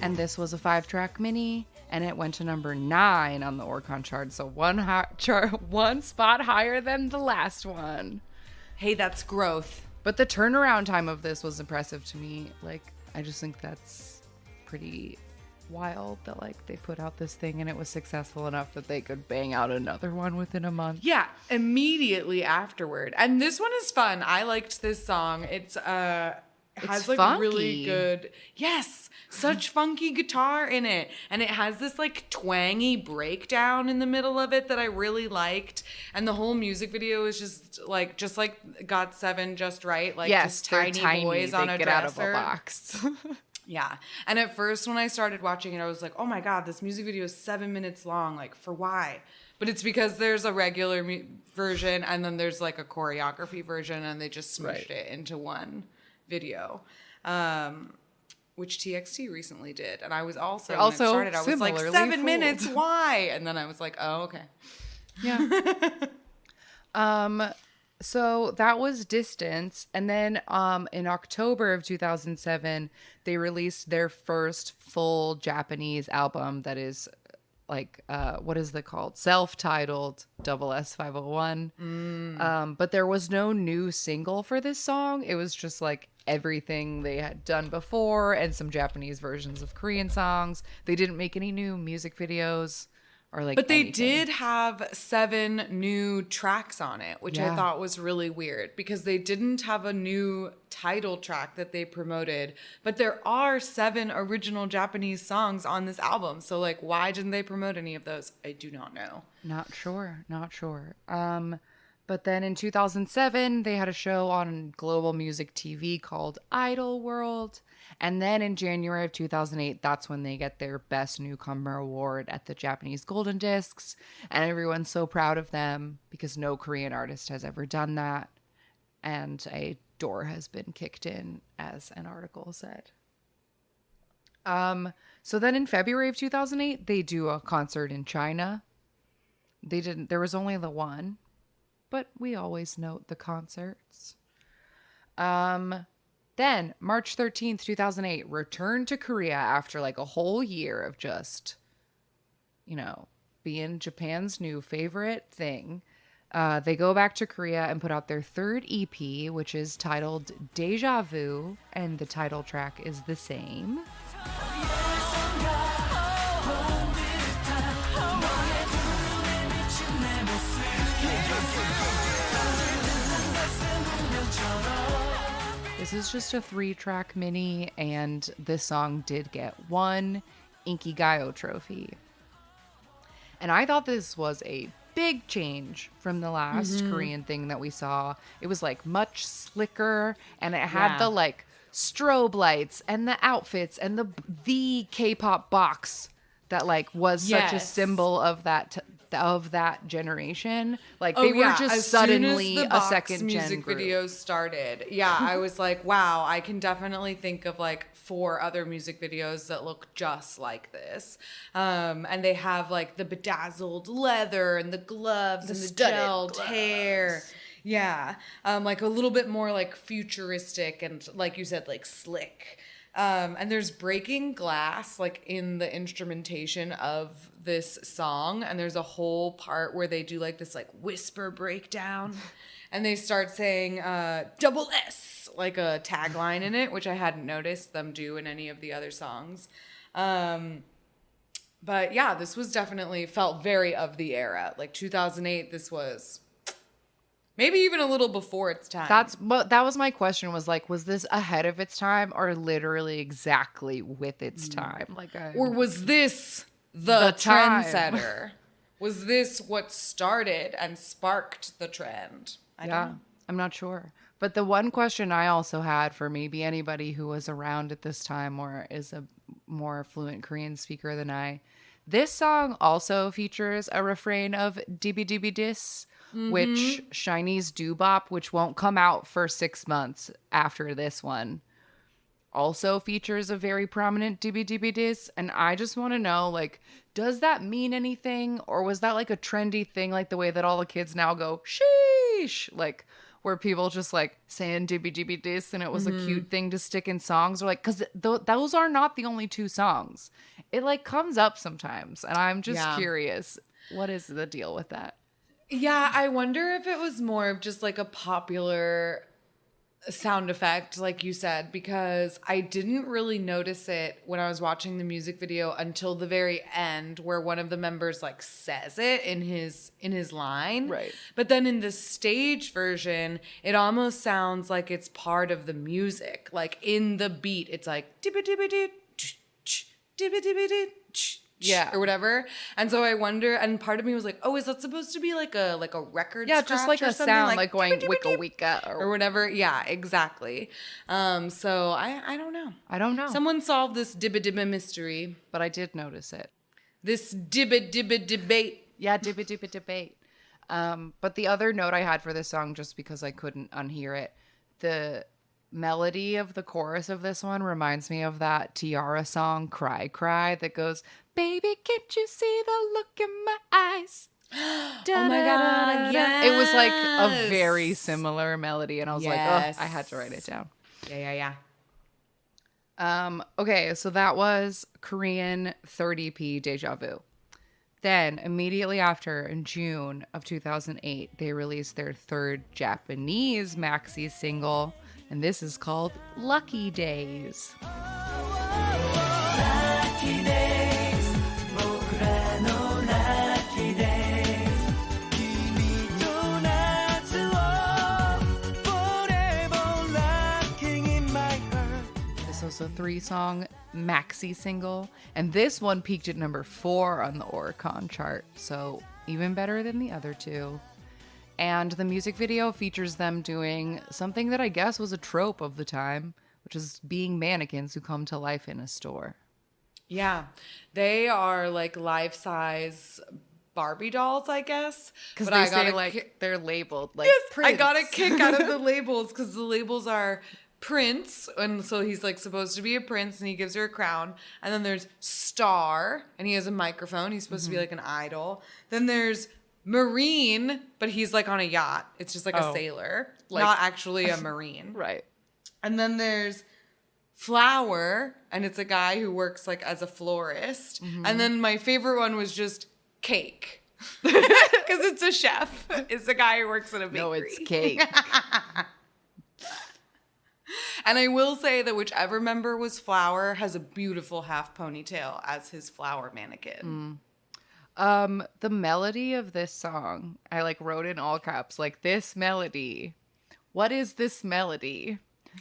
And this was a 5-track mini, and it went to number 9 on the Oricon chart, so one spot higher than the last one. Hey, that's growth. But the turnaround time of this was impressive to me. Like, I just think that's pretty wild that like they put out this thing and it was successful enough that they could bang out another one within a month. Yeah, immediately afterward. And this one is fun. I liked this song. It's has like funky. Really good, yes, such funky guitar in it, and it has this like twangy breakdown in the middle of it that I really liked. And the whole music video is just like Got 7 Just Right, like yes, just tiny boys they on a get dresser. out of a box. Yeah. And at first when I started watching it, I was like, oh my God, this music video is 7 minutes long. Like, for why? But But it's because there's a regular version and then there's like a choreography version, and they just smushed it into one video. Which TXT recently did. And I was also, when it started, I was like, 7 minutes, why? And then I was like, oh, okay. Yeah. So that was Distance. And then in October of 2007, they released their first full Japanese album that is like, what is it called? Self-titled SS501. But there was no new single for this song. It was just like everything they had done before and some Japanese versions of Korean songs. They didn't make any new music videos. But they did have 7 new tracks on it, which I thought was really weird because they didn't have a new title track that they promoted. But there are 7 original Japanese songs on this album. So, like, why didn't they promote any of those? I do not know. Not sure. But then in 2007, they had a show on Global Music TV called Idol World. And then in January of 2008, that's when they get their Best Newcomer award at the Japanese Golden Discs. And everyone's so proud of them because no Korean artist has ever done that. And a door has been kicked in, as an article said. So then in February of 2008, they do a concert in China. There was only the one, but we always note the concerts. Then, March 13th, 2008, returned to Korea after like a whole year of just, being Japan's new favorite thing. They go back to Korea and put out their 3rd EP, which is titled Deja Vu, and the title track is the same. This is just a 3-track mini, and this song did get 1 Inkigayo trophy. And I thought this was a big change from the last Korean thing that we saw. It was like much slicker, and it had the like strobe lights and the outfits and the K-pop box that like was such a symbol of that generation. Like they were just as suddenly soon as the a second gen music group. videos started. Yeah, I was like, wow, I can definitely think of like 4 other music videos that look just like this. And they have like the bedazzled leather and the gloves and the gelled hair. Yeah. Like a little bit more like futuristic and like you said, like slick. And there's breaking glass like in the instrumentation of this song, and there's a whole part where they do like this like whisper breakdown and they start saying double S, like a tagline in it, which I hadn't noticed them do in any of the other songs. But yeah, this was definitely felt very of the era. Like 2008, this was maybe even a little before its time. That was my question, was like, was this ahead of its time or literally exactly with its time? Or was this the trendsetter? Was this what started and sparked the trend? I don't know. I'm not sure. But the one question I also had for maybe anybody who was around at this time or is a more fluent Korean speaker than I, this song also features a refrain of Dibi Dibi Dis, which Chinese doo-bop, which won't come out for 6 months after this one, also features a very prominent Dibi Dibi Dis. And I just want to know, like, does that mean anything? Or was that like a trendy thing, like the way that all the kids now go, sheesh, like where people just like saying Dibi Dibi Dis and it was a cute thing to stick in songs? Or like, because those are not the only 2 songs. It like comes up sometimes. And I'm just curious, what is the deal with that? Yeah, I wonder if it was more of just like a popular sound effect, like you said, because I didn't really notice it when I was watching the music video until the very end, where one of the members like says it in his line. Right. But then in the stage version, it almost sounds like it's part of the music. Like in the beat, it's like dibba dibba doo, dibba dibba doo. Or whatever. And so I wonder, and part of me was like, oh, is that supposed to be like a record scratch just like or a something? sound like going wicka wicka or whatever. Yeah, exactly. So I don't know. I don't know. Someone solved this dibba dibba mystery. But I did notice it. This dibba dibba debate. Yeah, debate. But the other note I had for this song, just because I couldn't unhear it, the melody of the chorus of this one reminds me of that Tiara song, Cry Cry, that goes, baby, can't you see the look in my eyes? Oh my God, yes. It was like a very similar melody, and I was like, Yes. oh, I had to write it down. Yeah. Okay, so that was Korean 30p Deja Vu. Then, immediately after, in June of 2008, they released their third Japanese maxi single, and this is called Lucky Days. Lucky days 僕らの Lucky days 君と夏を Forever locking in my heart. This was a 3-song maxi single, and this one peaked at number 4 on the Oricon chart, so even better than the other two. And the music video features them doing something that I guess was a trope of the time, which is being mannequins who come to life in a store. Yeah. They are like life-size Barbie dolls, I guess. Because But they I say got like they're labeled like yes, I Prince. got a kick out of the labels because the labels are Prince, and so he's like supposed to be a prince, and he gives her a crown. And then there's Star, and he has a microphone. He's supposed to be like an idol. Then there's Marine, but he's like on a yacht. It's just like a sailor, not actually a Marine. Right. And then there's Flower, and it's a guy who works like as a florist. And then my favorite one was just Cake. Because it's a chef. It's a guy who works in a bakery. No, it's cake. And I will say that whichever member was Flower has a beautiful half ponytail as his flower mannequin. The melody of this song, I like wrote in all caps, like this melody. What is this melody?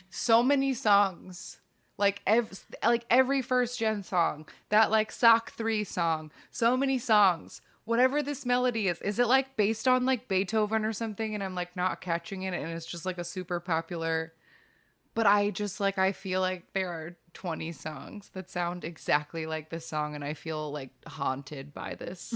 So many songs, like every first gen song, that like SOC 3 song, so many songs. Whatever this melody is it like based on like Beethoven or something, and I'm like not catching it, and it's just like a super popular. But I just like, I feel like there are 20 songs that sound exactly like this song, and I feel like haunted by this.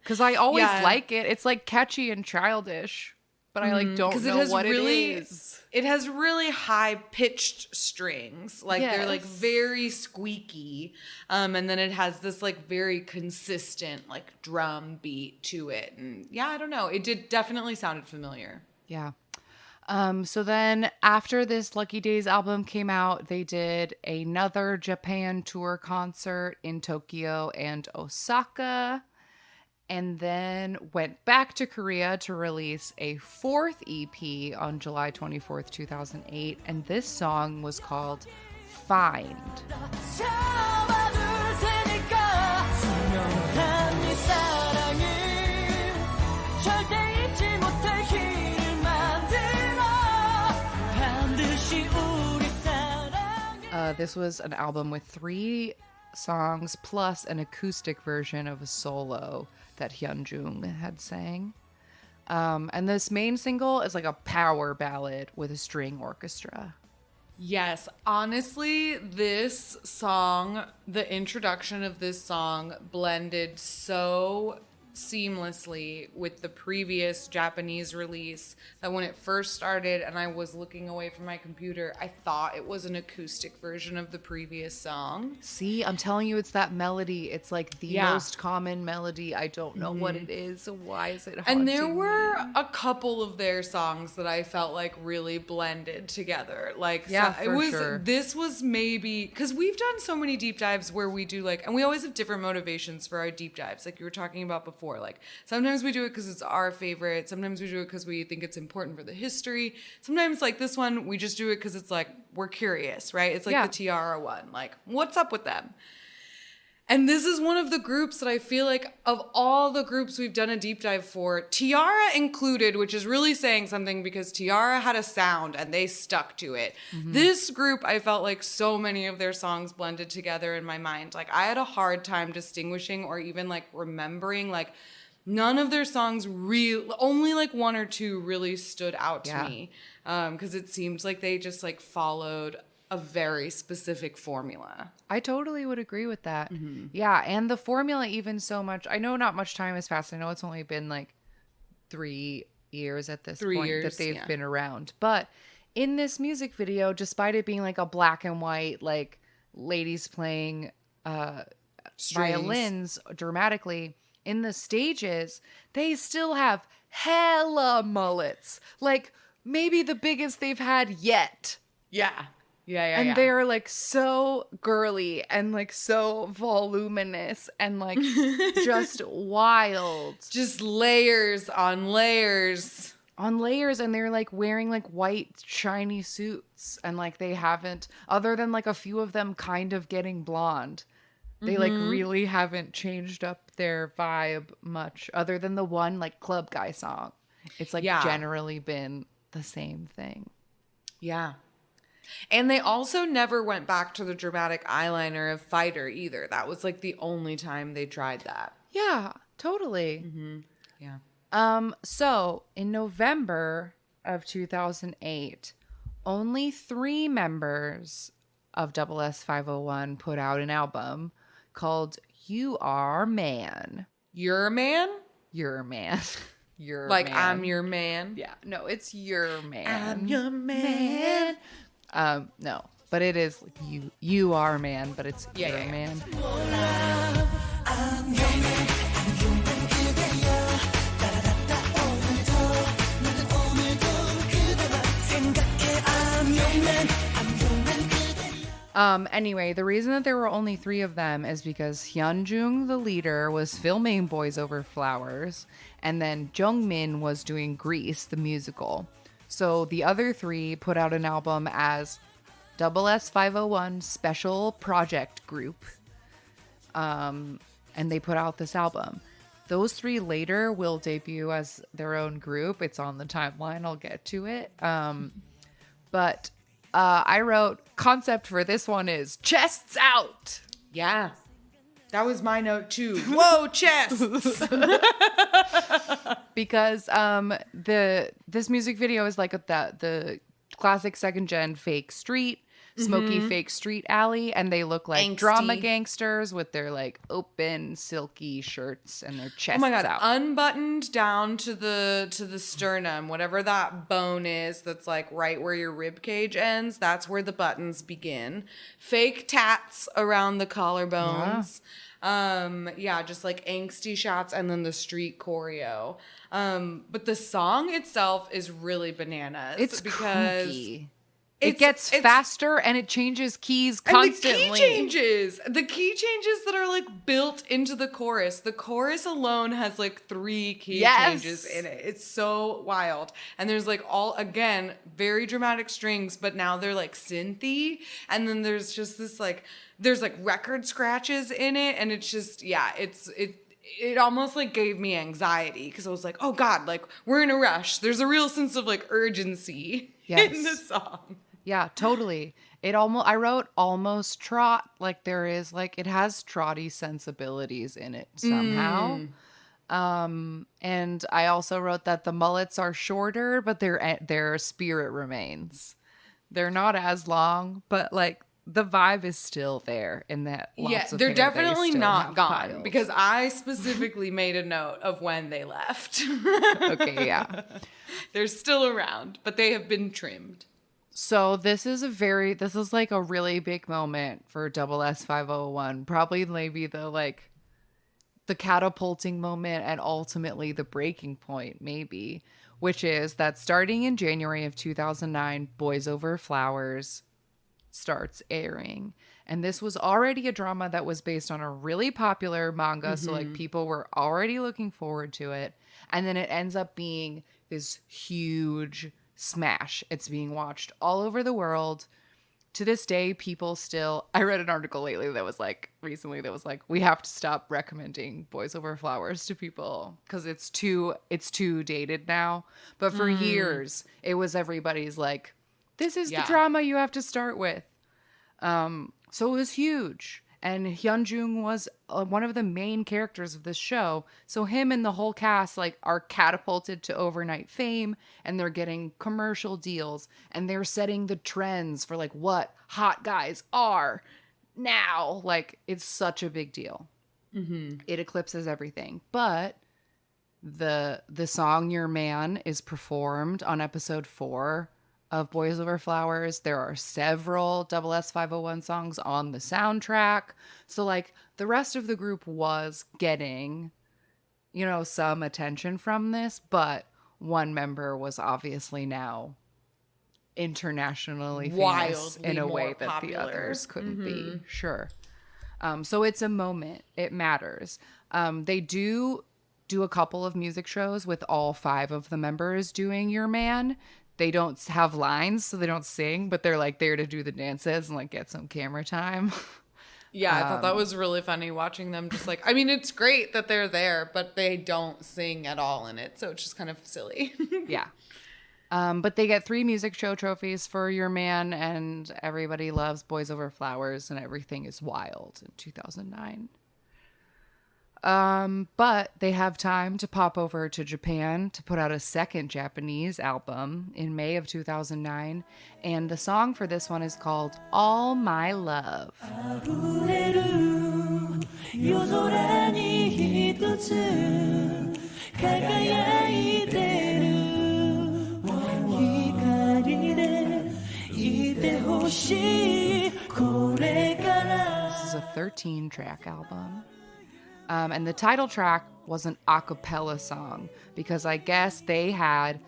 Because I always like it. It's like catchy and childish, but I like don't know what it is. It has really high pitched strings. Like they're like Yes. very squeaky. And then it has this like very consistent like drum beat to it. And yeah, I don't know. It did definitely sounded familiar. Yeah. So then after this Lucky Days album came out, they did another Japan tour concert in Tokyo and Osaka, and then went back to Korea to release a 4th EP on July 24th, 2008. And this song was called Find. 잡아둘 테니까 분명한 네 사랑이 절대 잊지 못할 길을 만들어 반드시 우리 사랑을. This was an album with 3 songs plus an acoustic version of a solo that Hyunjung had sang. And this main single is like a power ballad with a string orchestra. Yes, honestly, this song, the introduction of this song blended so seamlessly with the previous Japanese release that when it first started and I was looking away from my computer, I thought it was an acoustic version of the previous song. See, I'm telling you, it's that melody. It's like the Yeah. most common melody. I don't know what it is. Why is it haunting And there me? were a couple of their songs that I felt like really blended together. Like, Yeah, so for it was, sure. this was maybe, because we've done so many deep dives where we do like, and we always have different motivations for our deep dives. Like you were talking about before, like sometimes we do it because it's our favorite. Sometimes we do it because we think it's important for the history. Sometimes like this one, we just do it because it's like, we're curious, right? It's like Yeah. the Tiara one. Like, what's up with them? And this is one of the groups that I feel like of all the groups we've done a deep dive for, Tiara included, which is really saying something because Tiara had a sound and they stuck to it. This group, I felt like so many of their songs blended together in my mind. Like I had a hard time distinguishing or even like remembering, like none of their songs only like 1 or 2 really stood out to Yeah. me. Because it seemed like they just like followed a very specific formula. I totally would agree with that. Yeah, and the formula even so much. I know not much time has passed. I know it's only been like 3 years at this 3 point years, that they've yeah. been around. But in this music video, despite it being like a black and white, like ladies playing Strings. violins dramatically, in the stages, they still have hella mullets. Like maybe the biggest they've had yet. Yeah. Yeah. And they're like so girly and like so voluminous and like just wild Just layers on layers. on layers. And they're like wearing like white shiny suits, and like they haven't, other than like a few of them kind of getting blonde, they like really haven't changed up their vibe much, other than the one like club guy song. It's like generally been the same thing. Yeah. And they also never went back to the dramatic eyeliner of Fighter either. That was like the only time they tried that. Yeah, totally. Yeah. So in November of 2008, only 3 members of SS501 put out an album called You Are Man. You're a man? You're a man. You're Like, man. I'm your man? Yeah, no, it's your man. I'm your man. No, but it is like you are man, but it's Yeah, your yeah, yeah. man. Anyway, the reason that there were only 3 of them is because Hyunjung, the leader, was filming Boys Over Flowers, and then Jungmin was doing Grease, the musical. So the other 3 put out an album as SS501 Special Project Group. And they put out this album. Those 3 later will debut as their own group. It's on the timeline. I'll get to it. But I wrote, concept for this one is chests out. Yeah. That was my note too. Whoa, chests! Because this music video is like the classic second gen fake street, smoky fake street alley, and they look like Angsty. drama gangsters with their like open silky shirts and their chests Oh my god, out. unbuttoned down to the sternum, whatever that bone is that's like right where your rib cage ends, that's where the buttons begin. Fake tats around the collarbones. Yeah, just like angsty shots, and then the street choreo. But the song itself is really bananas. It's because kooky. It gets faster and it changes keys constantly. And the key changes that are like built into the chorus. The chorus alone has like 3 key changes in it. It's so wild. And there's like all, again, very dramatic strings, but now they're like synthy. And then there's just this like, there's like record scratches in it. And it's just, yeah, it almost like gave me anxiety because I was like, oh God, like we're in a rush. There's a real sense of like urgency in the song. Yeah, totally. I wrote almost trot, like there is like it has trotty sensibilities in it somehow. And I also wrote that the mullets are shorter, but their spirit remains. They're not as long, but like the vibe is still there in that. Lots of they're hair definitely they still not have gone piled. because I specifically made a note of when they left. Okay, yeah. They're still around, but they have been trimmed. So this is like a really big moment for SS501. Probably maybe the catapulting moment and ultimately the breaking point, maybe, which is that starting in January of 2009, Boys Over Flowers starts airing. And this was already a drama that was based on a really popular manga. So like people were already looking forward to it. And then it ends up being this huge smash. It's being watched all over the world. To this day, people still, I read an article lately that was like, we have to stop recommending Boys Over Flowers to people because it's too dated now. But for years, it was everybody's like, this is the drama you have to start with. So it was huge. And Hyunjung was one of the main characters of this show. So him and the whole cast like are catapulted to overnight fame, and they're getting commercial deals, and they're setting the trends for like what hot guys are now. Like, it's such a big deal. It eclipses everything. But the song Your Man is performed on episode 4 of Boys Over Flowers. There are several SS501 songs on the soundtrack. So like the rest of the group was getting, you know, some attention from this, but one member was obviously now internationally famous Wildly in a more way that the popular. others couldn't be. Sure. So it's a moment. It matters. They do a couple of music shows with all 5 of the members doing Your Man. They don't have lines, so they don't sing, but they're like there to do the dances and like get some camera time. Yeah, I thought that was really funny watching them just like, I mean, it's great that they're there, but they don't sing at all in it. So it's just kind of silly. Yeah. But they get 3 music show trophies for Your Man, and everybody loves Boys Over Flowers, and everything is wild in 2009. But they have time to pop over to Japan to put out a second Japanese album in May of 2009. And the song for this one is called All My Love. 溢れる夜空に一つ輝いてる光でいてほしいこれから This is a 13-track album. And the title track was an a cappella song because I guess they had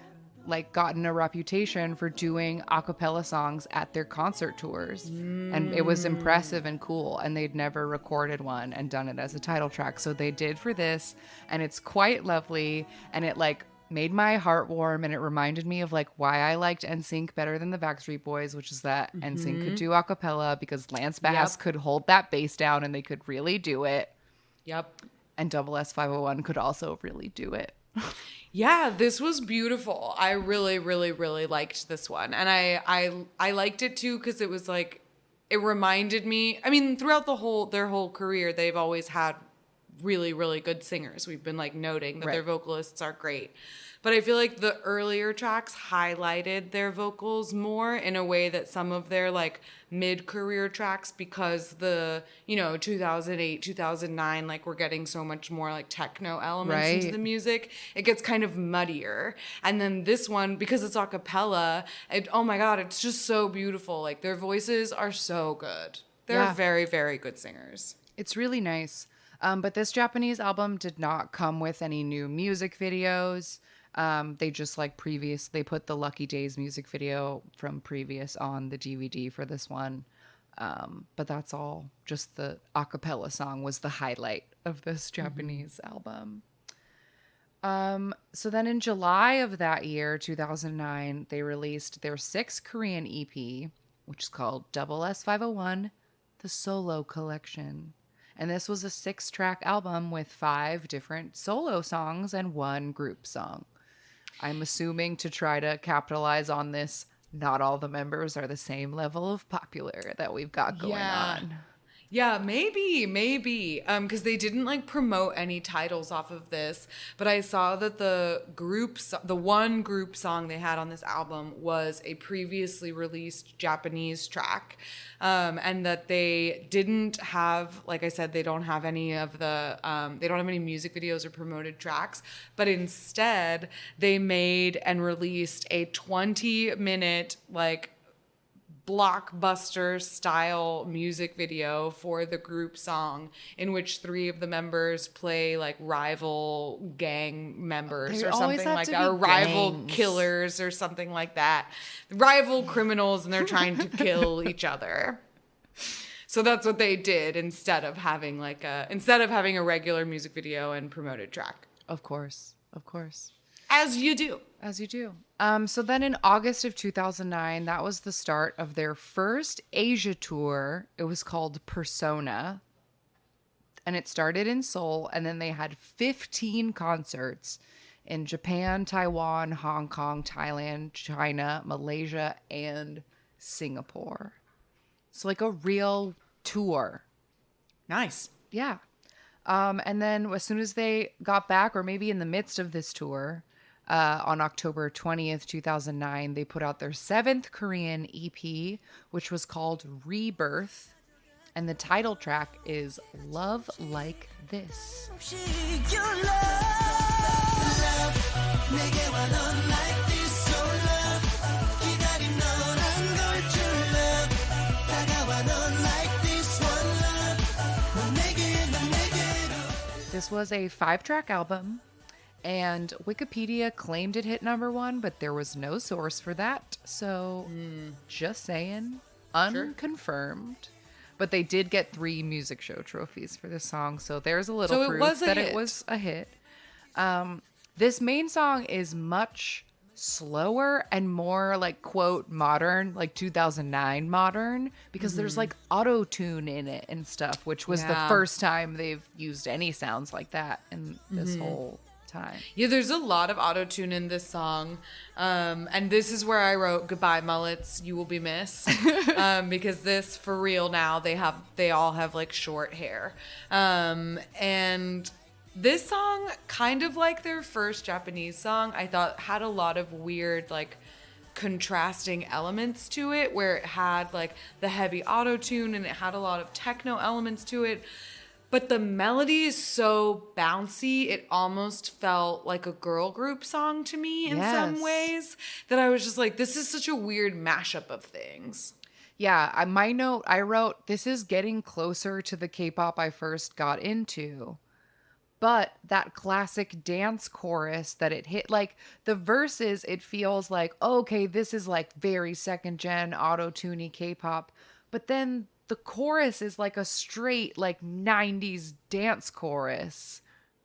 like gotten a reputation for doing a cappella songs at their concert tours. And it was impressive and cool, and they'd never recorded one and done it as a title track. So they did for this, and it's quite lovely, and it like made my heart warm, and it reminded me of like why I liked NSYNC better than the Backstreet Boys, which is that NSYNC could do a cappella because Lance Bass could hold that bass down and they could really do it. Yep. And SS501 could also really do it. Yeah, this was beautiful. I really, really, really liked this one. And I liked it too because it was like, it reminded me, I mean, throughout their whole career, they've always had really, really good singers. We've been like noting that their vocalists are great. But I feel like the earlier tracks highlighted their vocals more in a way that some of their like mid-career tracks, because the, 2008, 2009, like we're getting so much more like techno elements into the music, it gets kind of muddier. And then this one, because it's a cappella, oh my God, it's just so beautiful. Like their voices are so good. They're very, very good singers. It's really nice. But this Japanese album did not come with any new music videos. They just like they put the Lucky Days music video from previous on the DVD for this one. But that's all. Just the a cappella song was the highlight of this Japanese album. So then in July of that year, 2009, they released their 6th Korean EP, which is called SS501, The Solo Collection. And this was a 6-track album with 5 different solo songs and 1 group song. I'm assuming to try to capitalize on this, not all the members are the same level of popular that we've got going on. Yeah, maybe. Because they didn't like promote any titles off of this, but I saw that the one group song they had on this album was a previously released Japanese track, and that they didn't have, like I said, they don't have any of the, they don't have any music videos or promoted tracks, but instead they made and released a 20-minute like blockbuster style music video for the group song, in which 3 of the members play like rival gang members or something like that, or rival killers or something like that, rival criminals, and they're trying to kill each other. So that's what they did instead of having a regular music video and promoted track. Of course. As you do. So then in August of 2009, that was the start of their first Asia tour. It was called Persona. And it started in Seoul, and then they had 15 concerts in Japan, Taiwan, Hong Kong, Thailand, China, Malaysia, and Singapore. So like a real tour. Nice. Yeah. And then as soon as they got back, or maybe in the midst of this tour, on October 20th, 2009, they put out their 7th Korean EP, which was called Rebirth. And the title track is Love Like This. Your love, 내게와 넌 like this, so love. 기다린 너란 걸 줄 love. 다가와 넌 like this, one love. 넌 내게로. This was a 5-track album, and Wikipedia claimed it hit number 1, but there was no source for that. So, just saying, unconfirmed. But they did get 3 music show trophies for this song, so there's a little So it proof was a that hit. it was a hit. This main song is much slower and more like, quote, modern, like 2009 modern, because there's like auto-tune in it and stuff, which was the Yeah. first time they've used any sounds like that in this whole time. Yeah, there's a lot of auto-tune in this song. And this is where I wrote "Goodbye mullets, you will be missed." Because this, for real now, they all have like short hair. And this song, kind of like their first Japanese song, I thought had a lot of weird like contrasting elements to it, where it had like the heavy auto-tune and it had a lot of techno elements to it. But the melody is so bouncy, it almost felt like a girl group song to me in some Yes. ways, that I was just like, this is such a weird mashup of things. Yeah, my note, I wrote, this is getting closer to the K-pop I first got into. But that classic dance chorus that it hit, like the verses, it feels like, okay, this is like very second gen auto-tuney K-pop. But then the chorus is like a straight like 90s dance chorus,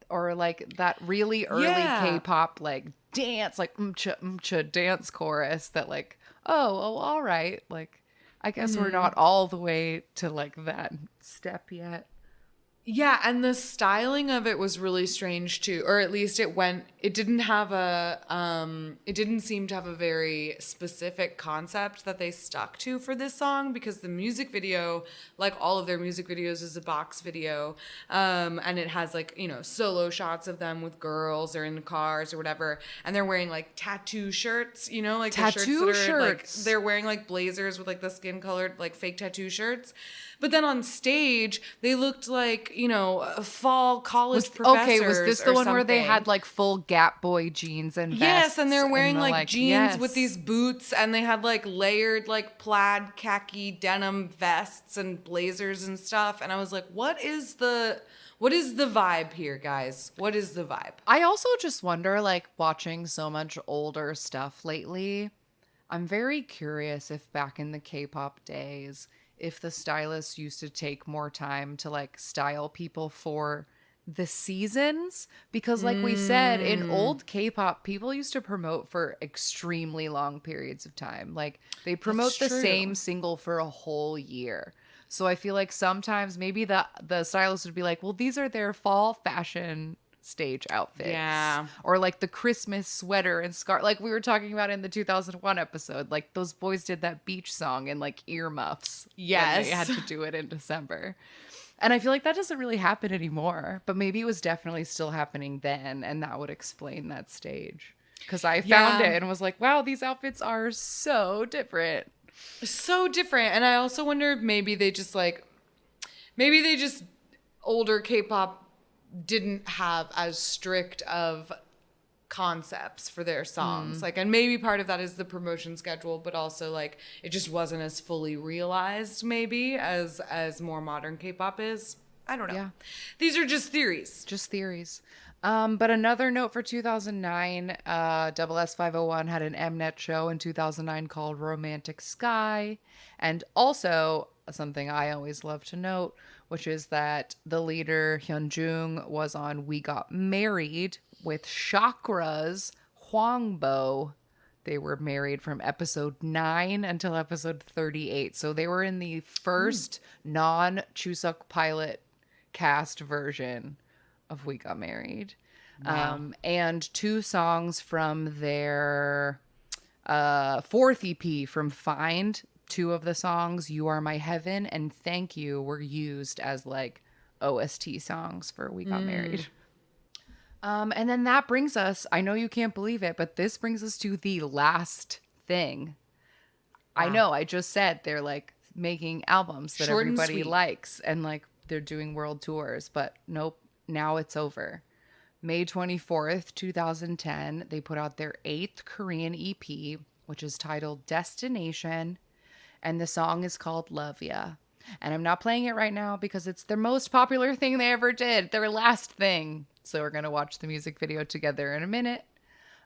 or like that really early Yeah. K-pop like dance, like umcha dance chorus that like, oh, all right. Like, I guess we're not all the way to like that step yet. Yeah, and the styling of it was really strange too, or at least it didn't seem to have a very specific concept that they stuck to for this song, because the music video, like all of their music videos, is a box video, and it has like, you know, solo shots of them with girls or in cars or whatever, and they're wearing like tattoo shirts, you know, like the Tattoo shirts that are, like, shirts. they're wearing like blazers with like the skin colored like fake tattoo shirts. But then on stage, they looked like, you know, fall college professors. Okay, was this the or one where they something. had like full Gap Boy jeans and vests? Yes, and they're wearing the, like jeans yes. with these boots, and they had like layered like plaid khaki denim vests and blazers and stuff. And I was like, what is the vibe here, guys? What is the vibe? I also just wonder, like, watching so much older stuff lately, I'm very curious if back in the K-pop days, if the stylists used to take more time to like style people for the seasons, because like we said, in old K-pop, people used to promote for extremely long periods of time. Like they promote the true. same single for a whole year. So I feel like sometimes maybe the stylist would be like, well, these are their fall fashion stage outfits. Yeah. Or like the Christmas sweater and scarf, like we were talking about in the 2001 episode. Like those boys did that beach song in like earmuffs. when Yes. they had to do it in December. And I feel like that doesn't really happen anymore, but maybe it was definitely still happening then, and that would explain that stage. Because I found Yeah. it and was like, wow, these outfits are so different. So different. And I also wonder if maybe they just older K-pop didn't have as strict of concepts for their songs. Like, and maybe part of that is the promotion schedule, but also like it just wasn't as fully realized maybe as more modern K-pop is. I don't know. Yeah. These are just theories. Just theories. But another note for 2009, SS501 had an Mnet show in 2009 called Romantic Sky. And also, something I always love to note, which is that the leader Hyunjung was on We Got Married with Chakra's Hwangbo. They were married from episode 9 until episode 38. So they were in the first non-Chuseok pilot cast version of We Got Married. And 2 songs from their 4th EP from Find. 2 of the songs, You Are My Heaven and Thank You, were used as like OST songs for We Got Married. And then that brings us, I know you can't believe it, but this brings us to the last thing. I know, I just said they're like making albums that Short and everybody sweet. likes and like they're doing world tours, but nope, now it's over. May 24th, 2010, they put out their 8th Korean EP, which is titled Destination, and the song is called Love Ya. And I'm not playing it right now because it's their most popular thing they ever did, their last thing. So we're going to watch the music video together in a minute.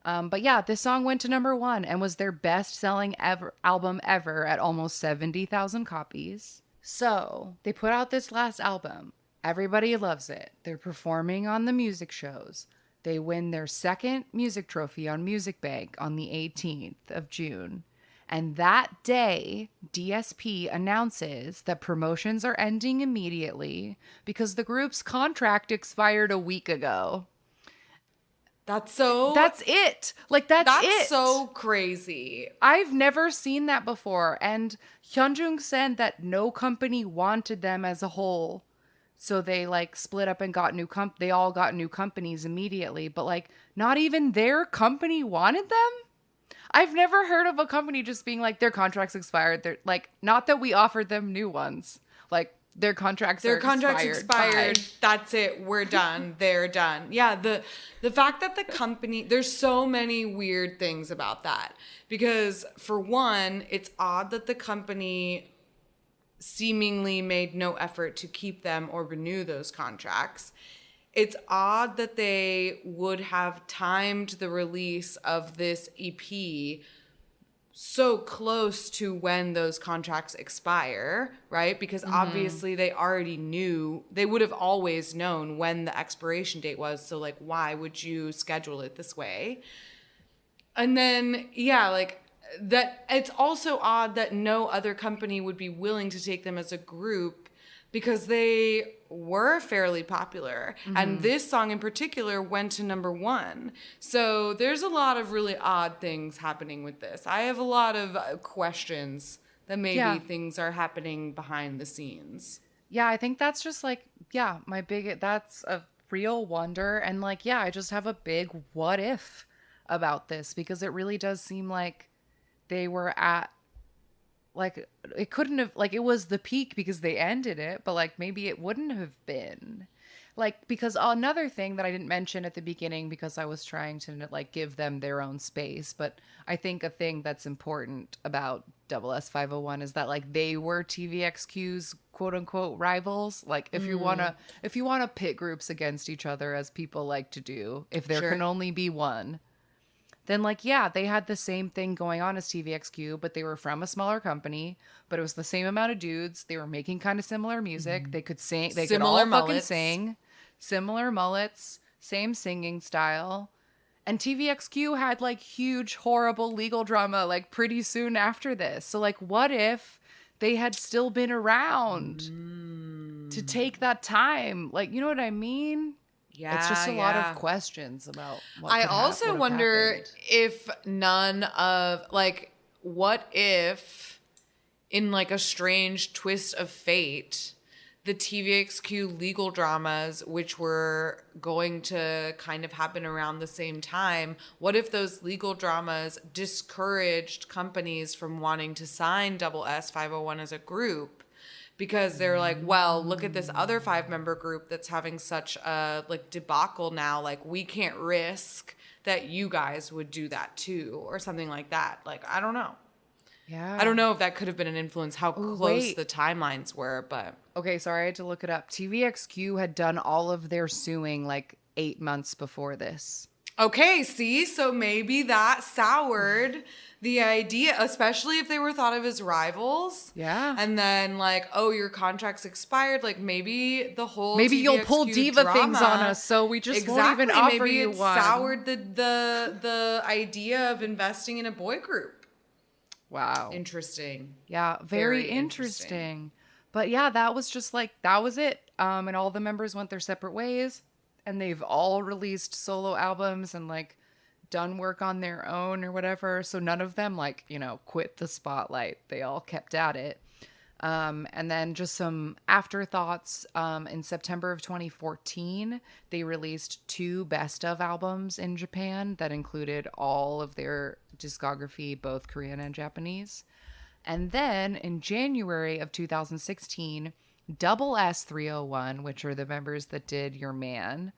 But yeah, this song went to number 1 and was their best-selling album ever at almost 70,000 copies. So they put out this last album. Everybody loves it. They're performing on the music shows. They win their second music trophy on Music Bank on the 18th of June. And that day, DSP announces that promotions are ending immediately because the group's contract expired a week ago. That's it. Like, that's it. so crazy. I've never seen that before. And Hyunjung said that no company wanted them as a whole. So they like split up and got they all got new companies immediately. But like, not even their company wanted them? I've never heard of a company just being like, their contracts expired. They're like, not that we offered them new ones. Like, their contracts expired. Bye. That's it. We're done. They're done. Yeah, the fact that the company, there's so many weird things about that. Because for one, it's odd that the company seemingly made no effort to keep them or renew those contracts. It's odd that they would have timed the release of this EP so close to when those contracts expire, right? Because obviously they already knew, they would have always known when the expiration date was. So like, why would you schedule it this way? And then, yeah, like that, it's also odd that no other company would be willing to take them as a group because they were fairly popular. And this song in particular went to number 1. So there's a lot of really odd things happening with this. I have a lot of questions that maybe things are happening behind the scenes. Yeah, I think that's just like, yeah, that's a real wonder. And like, yeah, I just have a big what if about this because it really does seem like they were at, like, it couldn't have, like, it was the peak because they ended it, but like maybe it wouldn't have been. Like, because another thing that I didn't mention at the beginning because I was trying to like give them their own space, but I think a thing that's important about SS501 is that like they were TVXQ's quote unquote rivals. Like if you wanna pit groups against each other as people like to do, if there can only be one, then like, yeah, they had the same thing going on as TVXQ, but they were from a smaller company, but it was the same amount of dudes. They were making kind of similar music. They could sing, they could all fucking sing, similar mullets, same singing style. And TVXQ had like huge, horrible legal drama like pretty soon after this. So like, what if they had still been around to take that time? Like, you know what I mean? Yeah, it's just a lot of questions about what I also wonder happened. if none of, like, what if in like a strange twist of fate, the TVXQ legal dramas, which were going to kind of happen around the same time, what if those legal dramas discouraged companies from wanting to sign SS501 as a group? Because they're like, well, look at this other 5-member group that's having such a like debacle now. Like, we can't risk that you guys would do that too, or something like that. Like, I don't know. Yeah. I don't know if that could have been an influence, how close the timelines were, but. Okay, sorry, I had to look it up. TVXQ had done all of their suing like 8 months before this. Okay, see? So maybe that soured the idea, especially if they were thought of as rivals. Yeah. And then like, oh, your contract's expired. Like maybe the whole Maybe you'll pull TVXQ diva drama, things on us, so we just won't even offer maybe you it one. soured the idea of investing in a boy group. Wow. Interesting. Yeah, very interesting. But yeah, that was just like, that was it. And all the members went their separate ways. And they've all released solo albums and like done work on their own or whatever. So none of them like, you know, quit the spotlight. They all kept at it. And then just some afterthoughts. In September of 2014, they released 2 best of albums in Japan that included all of their discography, both Korean and Japanese. And then in January of 2016, Double S301, which are the members that did Your Man,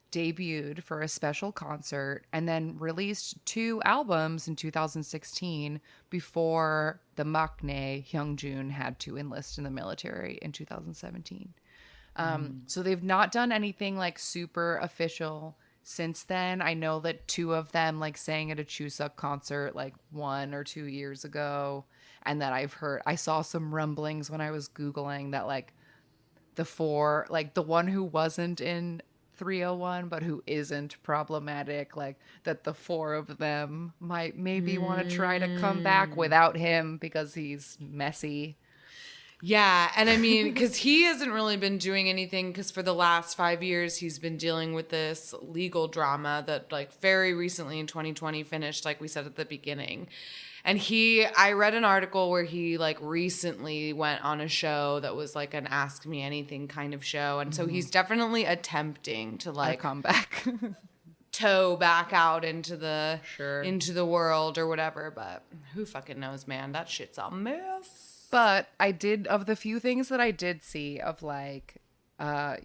debuted for a special concert and then released 2 albums in 2016 before the maknae Hyungjun had to enlist in the military in 2017. So they've not done anything like super official since then. I know that 2 of them like sang at a Chuseok concert like 1 or 2 years ago, and that I saw some rumblings when I was Googling that like the 4, like the one who wasn't in 301 but who isn't problematic, like that the 4 of them might maybe want to try to come back without him because he's messy. Yeah, and I mean, because he hasn't really been doing anything, because for the last 5 years he's been dealing with this legal drama that like very recently in 2020 finished, like we said at the beginning. And I read an article where he like recently went on a show that was like an Ask Me Anything kind of show. And so he's definitely attempting to like come back. toe back out into the Sure. into the world or whatever. But who fucking knows, man? That shit's a mess. But of the few things that I did see of like why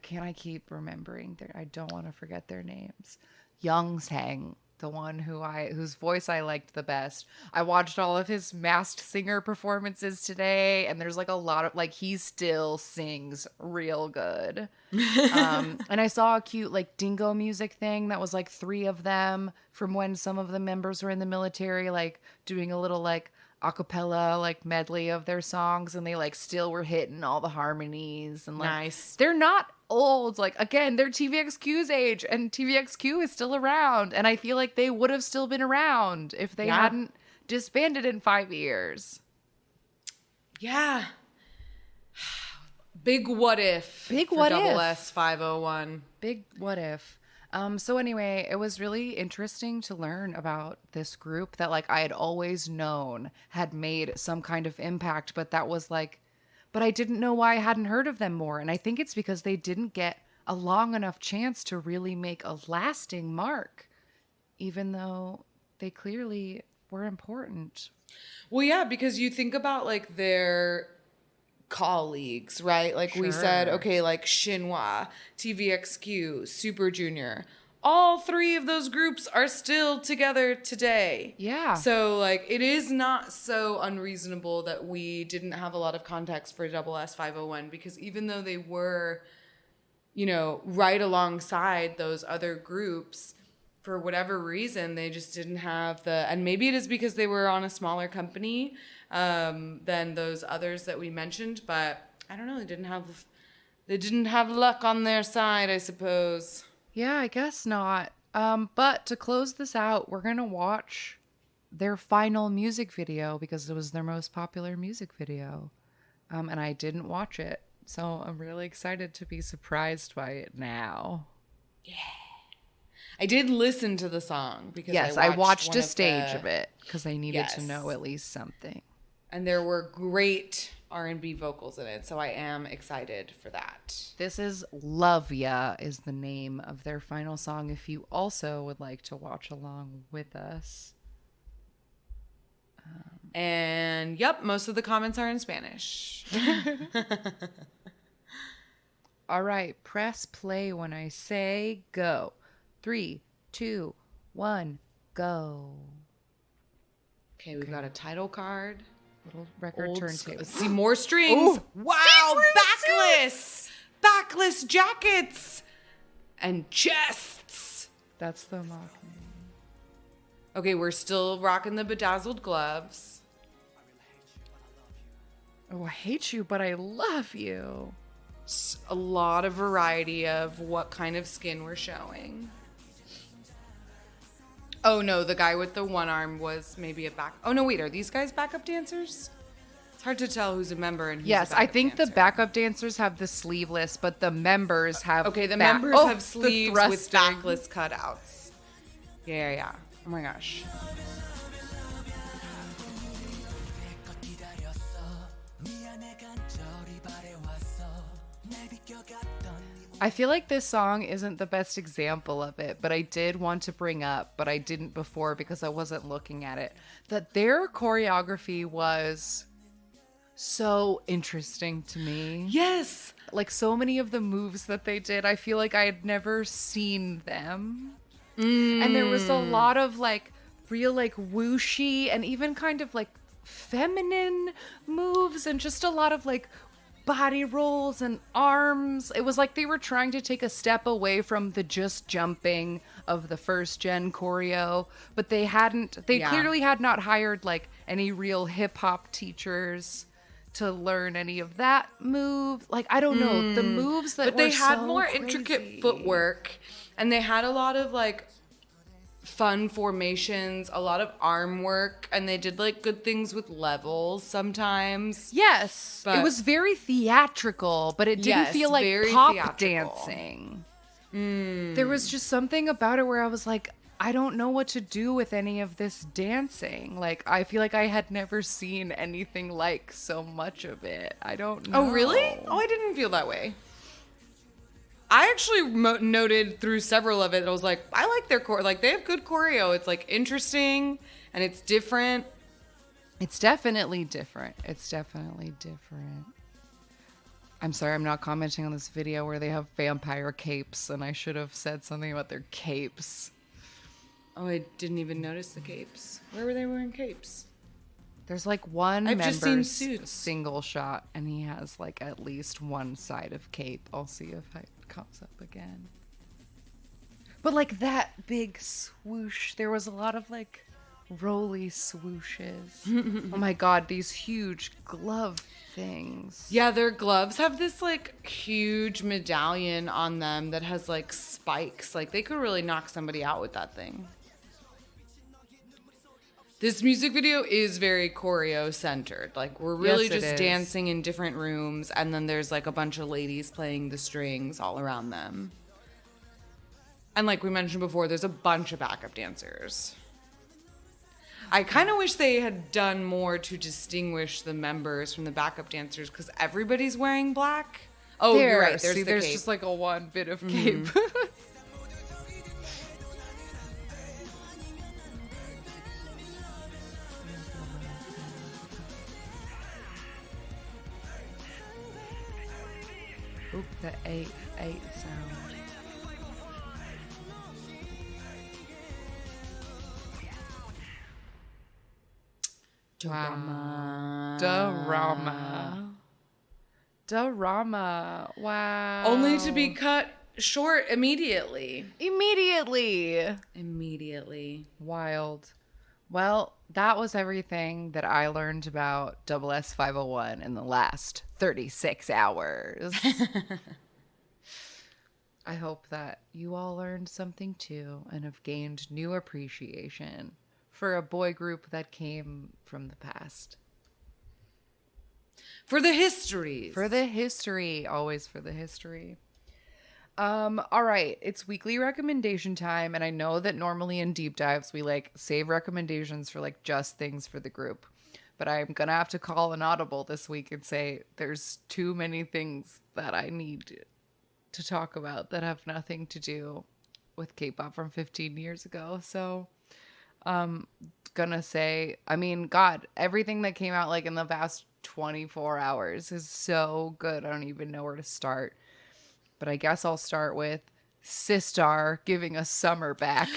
can't I keep remembering I don't want to forget their names. Young Sang, the one whose voice I liked the best. I watched all of his Masked Singer performances today, and there's like a lot of like he still sings real good. And I saw a cute like dingo music thing that was like 3 of them from when some of the members were in the military, like doing a little like a cappella like medley of their songs, and they like still were hitting all the harmonies and like Nice. they're not old. Like again, they're TVXQ's age, and TVXQ is still around, and I feel like they would have still been around if they hadn't disbanded in 5 years. Yeah. Big what if. Big for what Double if. S501. Big what if. So anyway, it was really interesting to learn about this group that like I had always known had made some kind of impact, but I didn't know why I hadn't heard of them more. And I think it's because they didn't get a long enough chance to really make a lasting mark, even though they clearly were important. Well, yeah, because you think about like their colleagues, right? Like we said, Sure. okay, like Shinhwa, TVXQ, Super Junior. All 3 of those groups are still together today. Yeah. So like it is not so unreasonable that we didn't have a lot of context for Double S501, because even though they were, you know, right alongside those other groups, for whatever reason, they just didn't have and maybe it is because they were on a smaller company than those others that we mentioned, but I don't know, they didn't have luck on their side, I suppose. Yeah, I guess not. But to close this out, we're going to watch their final music video because it was their most popular music video. And I didn't watch it. So I'm really excited to be surprised by it now. I did listen to the song because Yes, I watched a stage of it because I needed to Yes. know at least something. And there were great R&B vocals in it, so I am excited for that. This is Love Ya is the name of their final song if you also would like to watch along with us. And yep, most of the comments are in Spanish. All right, press play when I say go. 3, 2, 1, go. Okay, we've got a title card. Little record turntable. See more strings. Ooh. Wow, backless jackets and chests. That's the mock. Okay, we're still rocking the bedazzled gloves. Oh, I hate you, but I love you. A lot of variety of what kind of skin we're showing. Oh no, the guy with the one arm was maybe a back. Oh no, wait, are these guys backup dancers? It's hard to tell who's a member and who's Yes, a I backup think dancer. the backup dancers have the sleeveless, but the members have. Okay, the back- members Oh, have the sleeves with thrusting. backless cutouts. Yeah. Oh my gosh. I feel like this song isn't the best example of it, but I did want to bring up, but I didn't before because I wasn't looking at it, that their choreography was so interesting to me. Yes. Like so many of the moves that they did, I feel like I had never seen them. And there was a lot of like real like whooshy and even kind of like feminine moves and just a lot of like body rolls and arms. It was like they were trying to take a step away from the just jumping of the first gen choreo, but they clearly had not hired like any real hip hop teachers to learn any of that move. Like, I don't know, the moves that But they were had so more crazy. intricate footwork, and they had a lot of like fun formations, a lot of arm work, and they did like good things with levels sometimes. Yes, But- it was very theatrical, but it didn't Yes, feel like very pop theatrical. dancing. There was just something about it where I was like, I don't know what to do with any of this dancing. Like, I feel like I had never seen anything like so much of it. I don't know. Oh, really? Oh, I didn't feel that way. I actually noted through several of it, I was like, I like their choreo. Like, they have good choreo. It's, like, interesting, and it's different. It's definitely different. I'm sorry, I'm not commenting on this video where they have vampire capes, and I should have said something about their capes. Oh, I didn't even notice the capes. Where were they wearing capes? There's like one I've just seen member's suits. single shot, and he has like at least one side of cape. I'll see if it comes up again. But like that big swoosh, there was a lot of like rolly swooshes. Oh my god, these huge glove things. Yeah, their gloves have this, like, huge medallion on them that has, like, spikes. Like, they could really knock somebody out with that thing. This music video is very choreo-centered. Like, we're really Yes, it just is. dancing in different rooms, and then there's, like, a bunch of ladies playing the strings all around them. And like we mentioned before, there's a bunch of backup dancers. I kind of wish they had done more to distinguish the members from the backup dancers, because everybody's wearing black. Oh, you're right. There's See, the there's cape. just like a one bit of cape. Oop, the 8 sound. Wow. Dorama. Wow. Only to be cut short immediately. Immediately. Wild. Well, that was everything that I learned about SS501 in the last 36 hours. I hope that you all learned something too and have gained new appreciation for a boy group that came from the past. For the histories. For the history. Always for the history. All right, it's weekly recommendation time, and I know that normally in deep dives we like save recommendations for like just things for the group, but I'm gonna have to call an audible this week and say there's too many things that I need to talk about that have nothing to do with K-pop from 15 years ago. So gonna say, I mean, God, everything that came out like in the past 24 hours is so good. I don't even know where to start. But I guess I'll start with Sistar giving us Summer back.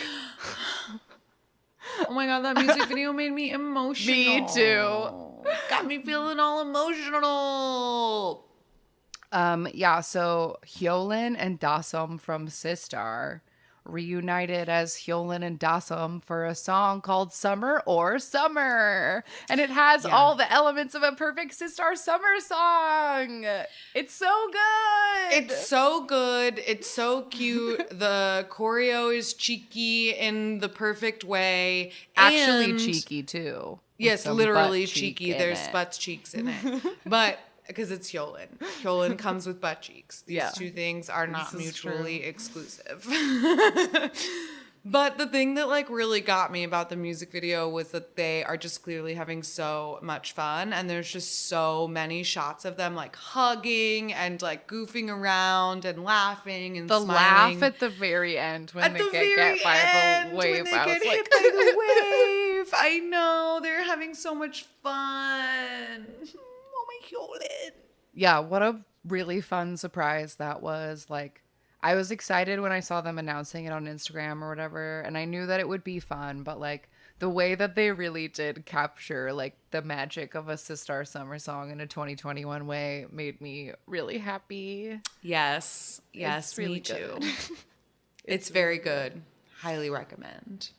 Oh my god, that music video made me emotional. Me too. Got me feeling all emotional. Yeah, so Hyolyn and Dasom from Sistar reunited as Hyolyn and Dasom for a song called Summer or Summer. And it has all the elements of a perfect Sistar summer song. It's so good. It's so good. It's so cute. The choreo is cheeky in the perfect way. Actually And- cheeky too. with Yes, some literally butt cheek cheeky. in There's it. butt cheeks in it. But because it's Hyolyn. Hyolyn comes with butt cheeks. These Yeah. two things are not This is mutually exclusive. But the thing that like really got me about the music video was that they are just clearly having so much fun, and there's just so many shots of them like hugging and like goofing around and laughing and The smiling. laugh at the very end when At they the get very hit by end, the wave. when they I was get like, hit by the wave. I know, they're having so much fun. Oh my god. yeah, what a really fun surprise that was. Like, I was excited when I saw them announcing it on Instagram or whatever, and I knew that it would be fun, but like the way that they really did capture like the magic of a Sistar summer song in a 2021 way made me really happy. Yes, It's really me too. good. It's very good. Highly recommend.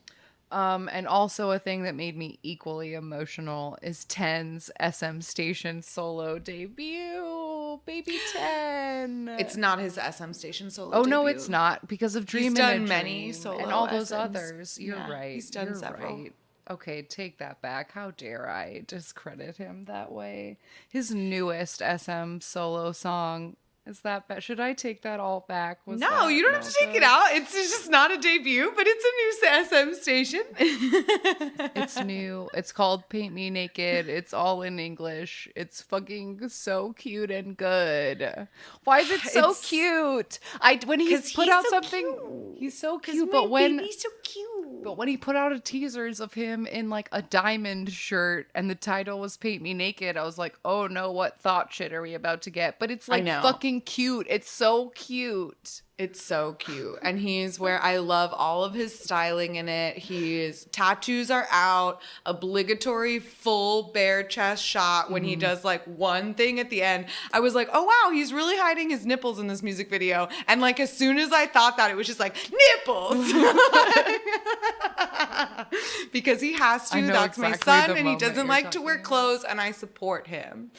And also a thing that made me equally emotional is Ten's SM Station solo debut. Baby 10. It's not his SM Station solo Oh no, debut. it's not because of Dream He's done in a many Dream solo and all those SMs. others. You're Yeah, right. he's done You're several. right. Okay, take that back. How dare I discredit him that way? His newest SM solo song is that bad? Should I take that all back? Was No, that you don't no have to take good? it out. It's just not a debut, but it's a new SM station. It's new. It's called Paint Me Naked. It's all in English. It's fucking so cute and good. Why is it so It's- cute? When he 'Cause put he's out so something, cute. he's so 'Cause cute. my But when baby's so cute. he put out a teasers of him in like a diamond shirt and the title was Paint Me Naked, I was like, oh no, what thought shit are we about to get? But it's like know. fucking cute. It's so cute. It's so cute. And he's where I love all of his styling in it. His tattoos are out, obligatory full bare chest shot when he does like one thing at the end. I was like, oh wow, he's really hiding his nipples in this music video. And like as soon as I thought that, it was just like, nipples. Because he has to. I know That's my exactly son. the And he moment doesn't you're like to wear talking about. clothes, and I support him.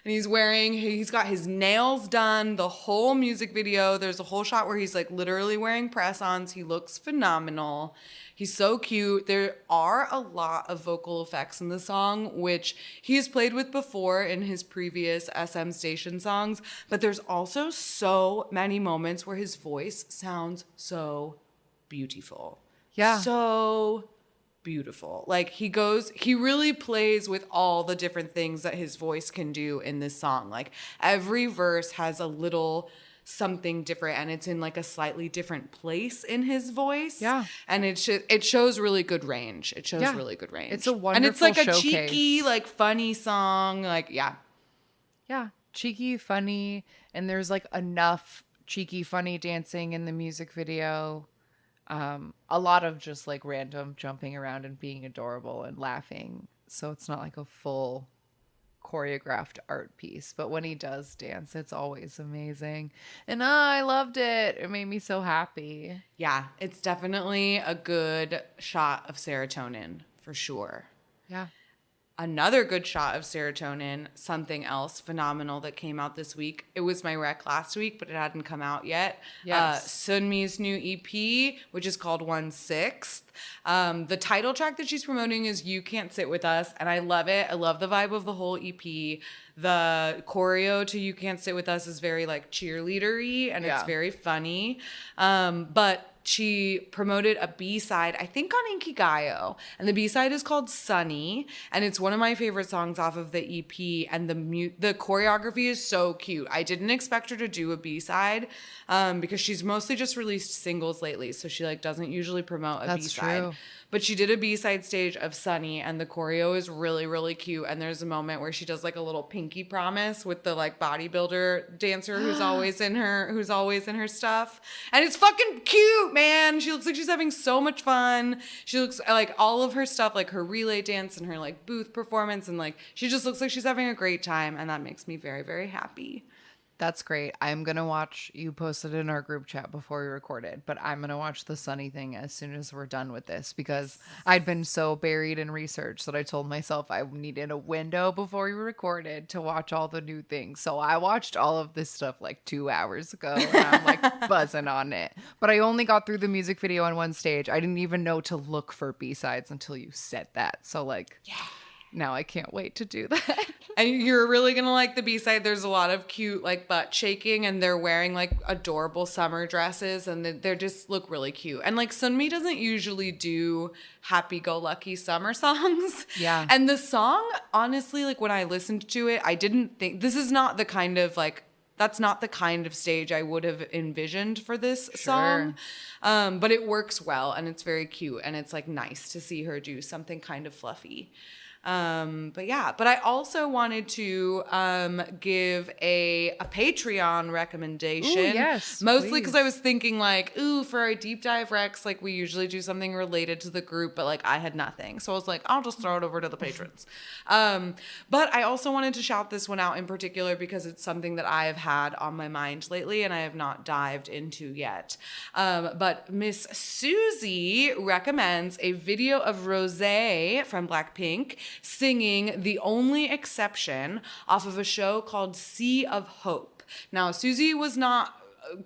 And he's got his nails done, the whole music video. There's a whole shot where he's like literally wearing press-ons. He looks phenomenal. He's so cute. There are a lot of vocal effects in the song, which he's played with before in his previous SM Station songs. But there's also so many moments where his voice sounds so beautiful. Yeah. So beautiful. Like he really plays with all the different things that his voice can do in this song. Like every verse has a little something different, and it's in like a slightly different place in his voice. Yeah. And it shows really good range. It shows Yeah. really good range. It's a And it's wonderful like a showcase. cheeky, like funny song. Like, yeah. Yeah, cheeky, funny, and there's like enough cheeky, funny dancing in the music video. A lot of just like random jumping around and being adorable and laughing. So it's not like a full choreographed art piece, but when he does dance, it's always amazing. And I loved it. It made me so happy. Yeah. It's definitely a good shot of serotonin for sure. Yeah. Another good shot of serotonin, something else phenomenal that came out this week. It was my rec last week, but it hadn't come out yet. Yes. Sunmi's new EP, which is called 1/6. The title track that she's promoting is You Can't Sit With Us, and I love it. I love the vibe of the whole EP. The choreo to You Can't Sit With Us is very like cheerleader-y, and it's Yeah. very funny. But she promoted a B-side, I think on Inkigayo, and the B-side is called Sunny, and it's one of my favorite songs off of the EP, and the choreography is so cute. I didn't expect her to do a B-side because she's mostly just released singles lately, so she like doesn't usually promote a That's B-side. true. But she did a B-side stage of Sunny, and the choreo is really, really cute. And there's a moment where she does like a little pinky promise with the like bodybuilder dancer who's always in her stuff. And it's fucking cute, man. She looks like she's having so much fun. She looks like all of her stuff, like her relay dance and her like booth performance, and like she just looks like she's having a great time, and that makes me very, very happy. That's great. I'm going to watch, you posted in our group chat before we recorded, but I'm going to watch the Sunny thing as soon as we're done with this because I'd been so buried in research that I told myself I needed a window before we recorded to watch all the new things. So I watched all of this stuff like 2 hours ago and I'm like buzzing on it. But I only got through the music video on one stage. I didn't even know to look for B-sides until you said that. So like, Now I can't wait to do that. And you're really going to like the B-side. There's a lot of cute like butt shaking, and they're wearing like adorable summer dresses, and they just look really cute. And like Sunmi doesn't usually do happy-go-lucky summer songs. Yeah. And the song, honestly, like when I listened to it, I didn't think this is not the kind of like that's not the kind of stage I would have envisioned for this song. But it works well, and it's very cute, and it's like nice to see her do something kind of fluffy. But I also wanted to give a Patreon recommendation. Ooh, yes, mostly because I please. was thinking like, ooh, for our deep dive recs, like we usually do something related to the group, but like I had nothing, so I was like, I'll just throw it over to the patrons. But I also wanted to shout this one out in particular because it's something that I have had on my mind lately and I have not dived into yet. But Miss Susie recommends a video of Rosé from Blackpink singing The Only Exception off of a show called Sea of Hope. Now, Susie was not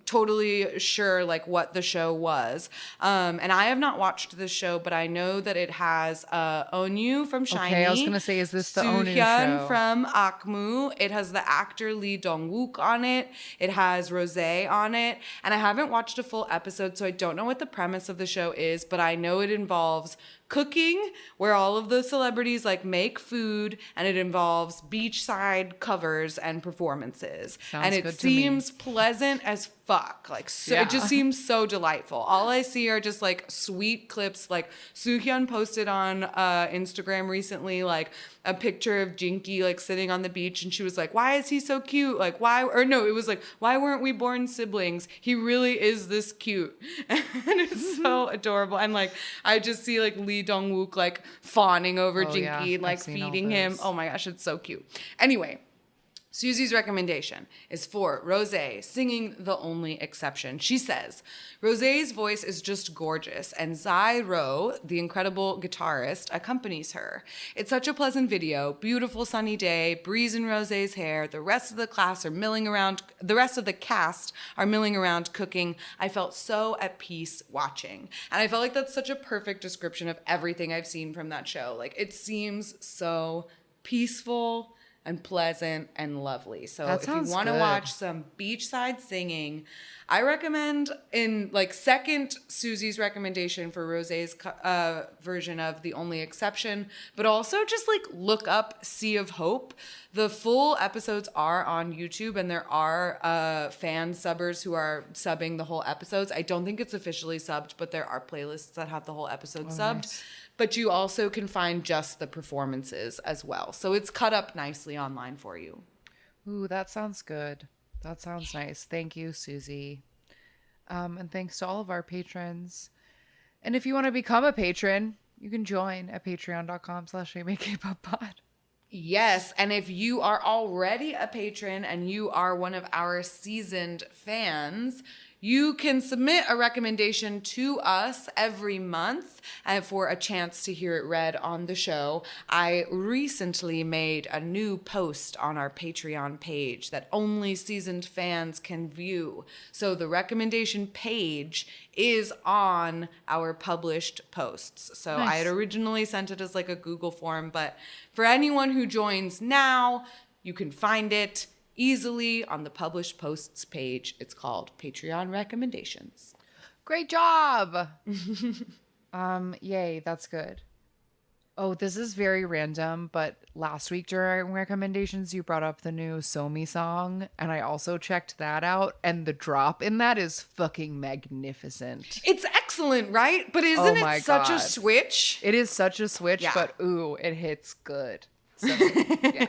totally sure like what the show was, and I have not watched this show, but I know that it has Onyu from SHINee. Okay, I was gonna say, is this the Onyu Soohyun show? from Akmu. It has the actor Lee Dong-wook on it. It has Rosé on it, and I haven't watched a full episode, so I don't know what the premise of the show is, but I know it involves cooking, where all of the celebrities like make food, and it involves beachside covers and performances. Sounds and it good to me. seems pleasant as fuck. Like so, Yeah. it just seems so delightful. All I see are just like sweet clips. Like Soohyun posted on Instagram recently like a picture of Jinky like sitting on the beach, and she was like, why is he so cute? Like why, or no, it was like, why weren't we born siblings? He really is this cute. And it's so adorable. And like I just see like Lee Dong-wook like fawning over Oh, Jinky yeah. and like I've seen all feeding him. those. Oh my gosh, it's so cute. Anyway, Susie's recommendation is for Rosé singing The Only Exception. She says, Rosé's voice is just gorgeous, and Zai Ro, the incredible guitarist, accompanies her. It's such a pleasant video, beautiful sunny day, breeze in Rosé's hair, the rest of the cast are milling around cooking. I felt so at peace watching. And I felt like that's such a perfect description of everything I've seen from that show. Like it seems so peaceful and pleasant and lovely. So That if you sounds want to good. watch some beachside singing, I recommend in like second Susie's recommendation for Rosé's version of The Only Exception, but also just like look up Sea of Hope. The full episodes are on YouTube, and there are fan subbers who are subbing the whole episodes. I don't think it's officially subbed, but there are playlists that have the whole episode subbed. nice. But you also can find just the performances as well. So it's cut up nicely online for you. Ooh, that sounds good. That sounds nice. Thank you, Susie. And thanks to all of our patrons. And if you want to become a patron, you can join at patreon.com/AMAKpopPod. Yes, and if you are already a patron and you are one of our seasoned fans, you can submit a recommendation to us every month for a chance to hear it read on the show. I recently made a new post on our Patreon page that only seasoned fans can view. So the recommendation page is on our published posts. So I had Nice. originally sent it as like a Google form, but for anyone who joins now, you can find it easily on the published posts page. It's called Patreon Recommendations. Great job. Yay, that's good. Oh, this is very random, but last week during recommendations, you brought up the new Somi song, and I also checked that out, and the drop in that is fucking magnificent. It's excellent, right? But Oh isn't my it such a God. switch? It is such a switch, Yeah. but ooh, it hits good. So, yeah.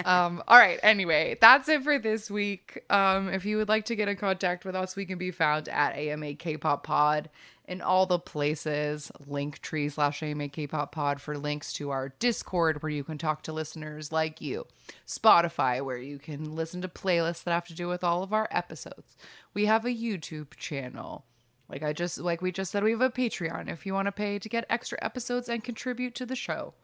All right. Anyway, that's it for this week. If you would like to get in contact with us, we can be found at AMA K-pop Pod in all the places. Linktree/AMA K-pop Pod for links to our Discord, where you can talk to listeners like you. Spotify, where you can listen to playlists that have to do with all of our episodes. We have a YouTube channel. Like we just said, we have a Patreon if you want to pay to get extra episodes and contribute to the show.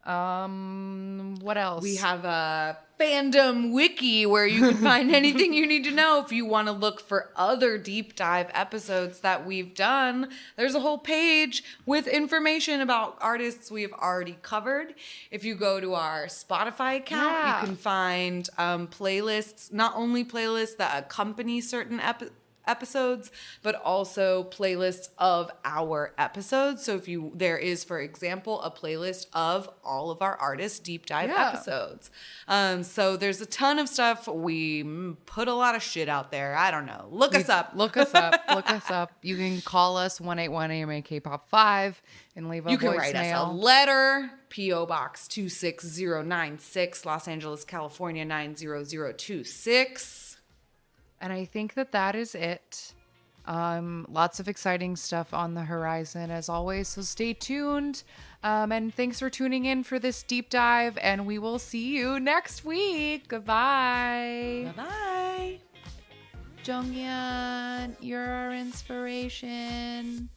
What else? We have a fandom wiki where you can find anything you need to know if you want to look for other deep dive episodes that we've done. There's a whole page with information about artists we've already covered. If you go to our Spotify account, you can find playlists, not only playlists that accompany certain episodes, but also playlists of our episodes. So there is, for example, a playlist of all of our artists deep dive episodes. So there's a ton of stuff. We put a lot of shit out there. I don't know. Look us up. Look us up. You can call us 181-AMA-K-pop-5 and leave a voicemail. You can write us a letter. P.O. Box 26096, Los Angeles, California 90026. And I think that is it. Lots of exciting stuff on the horizon as always, so stay tuned. And thanks for tuning in for this deep dive, and we will see you next week. Goodbye. Bye-bye. Jonghyun, you're our inspiration.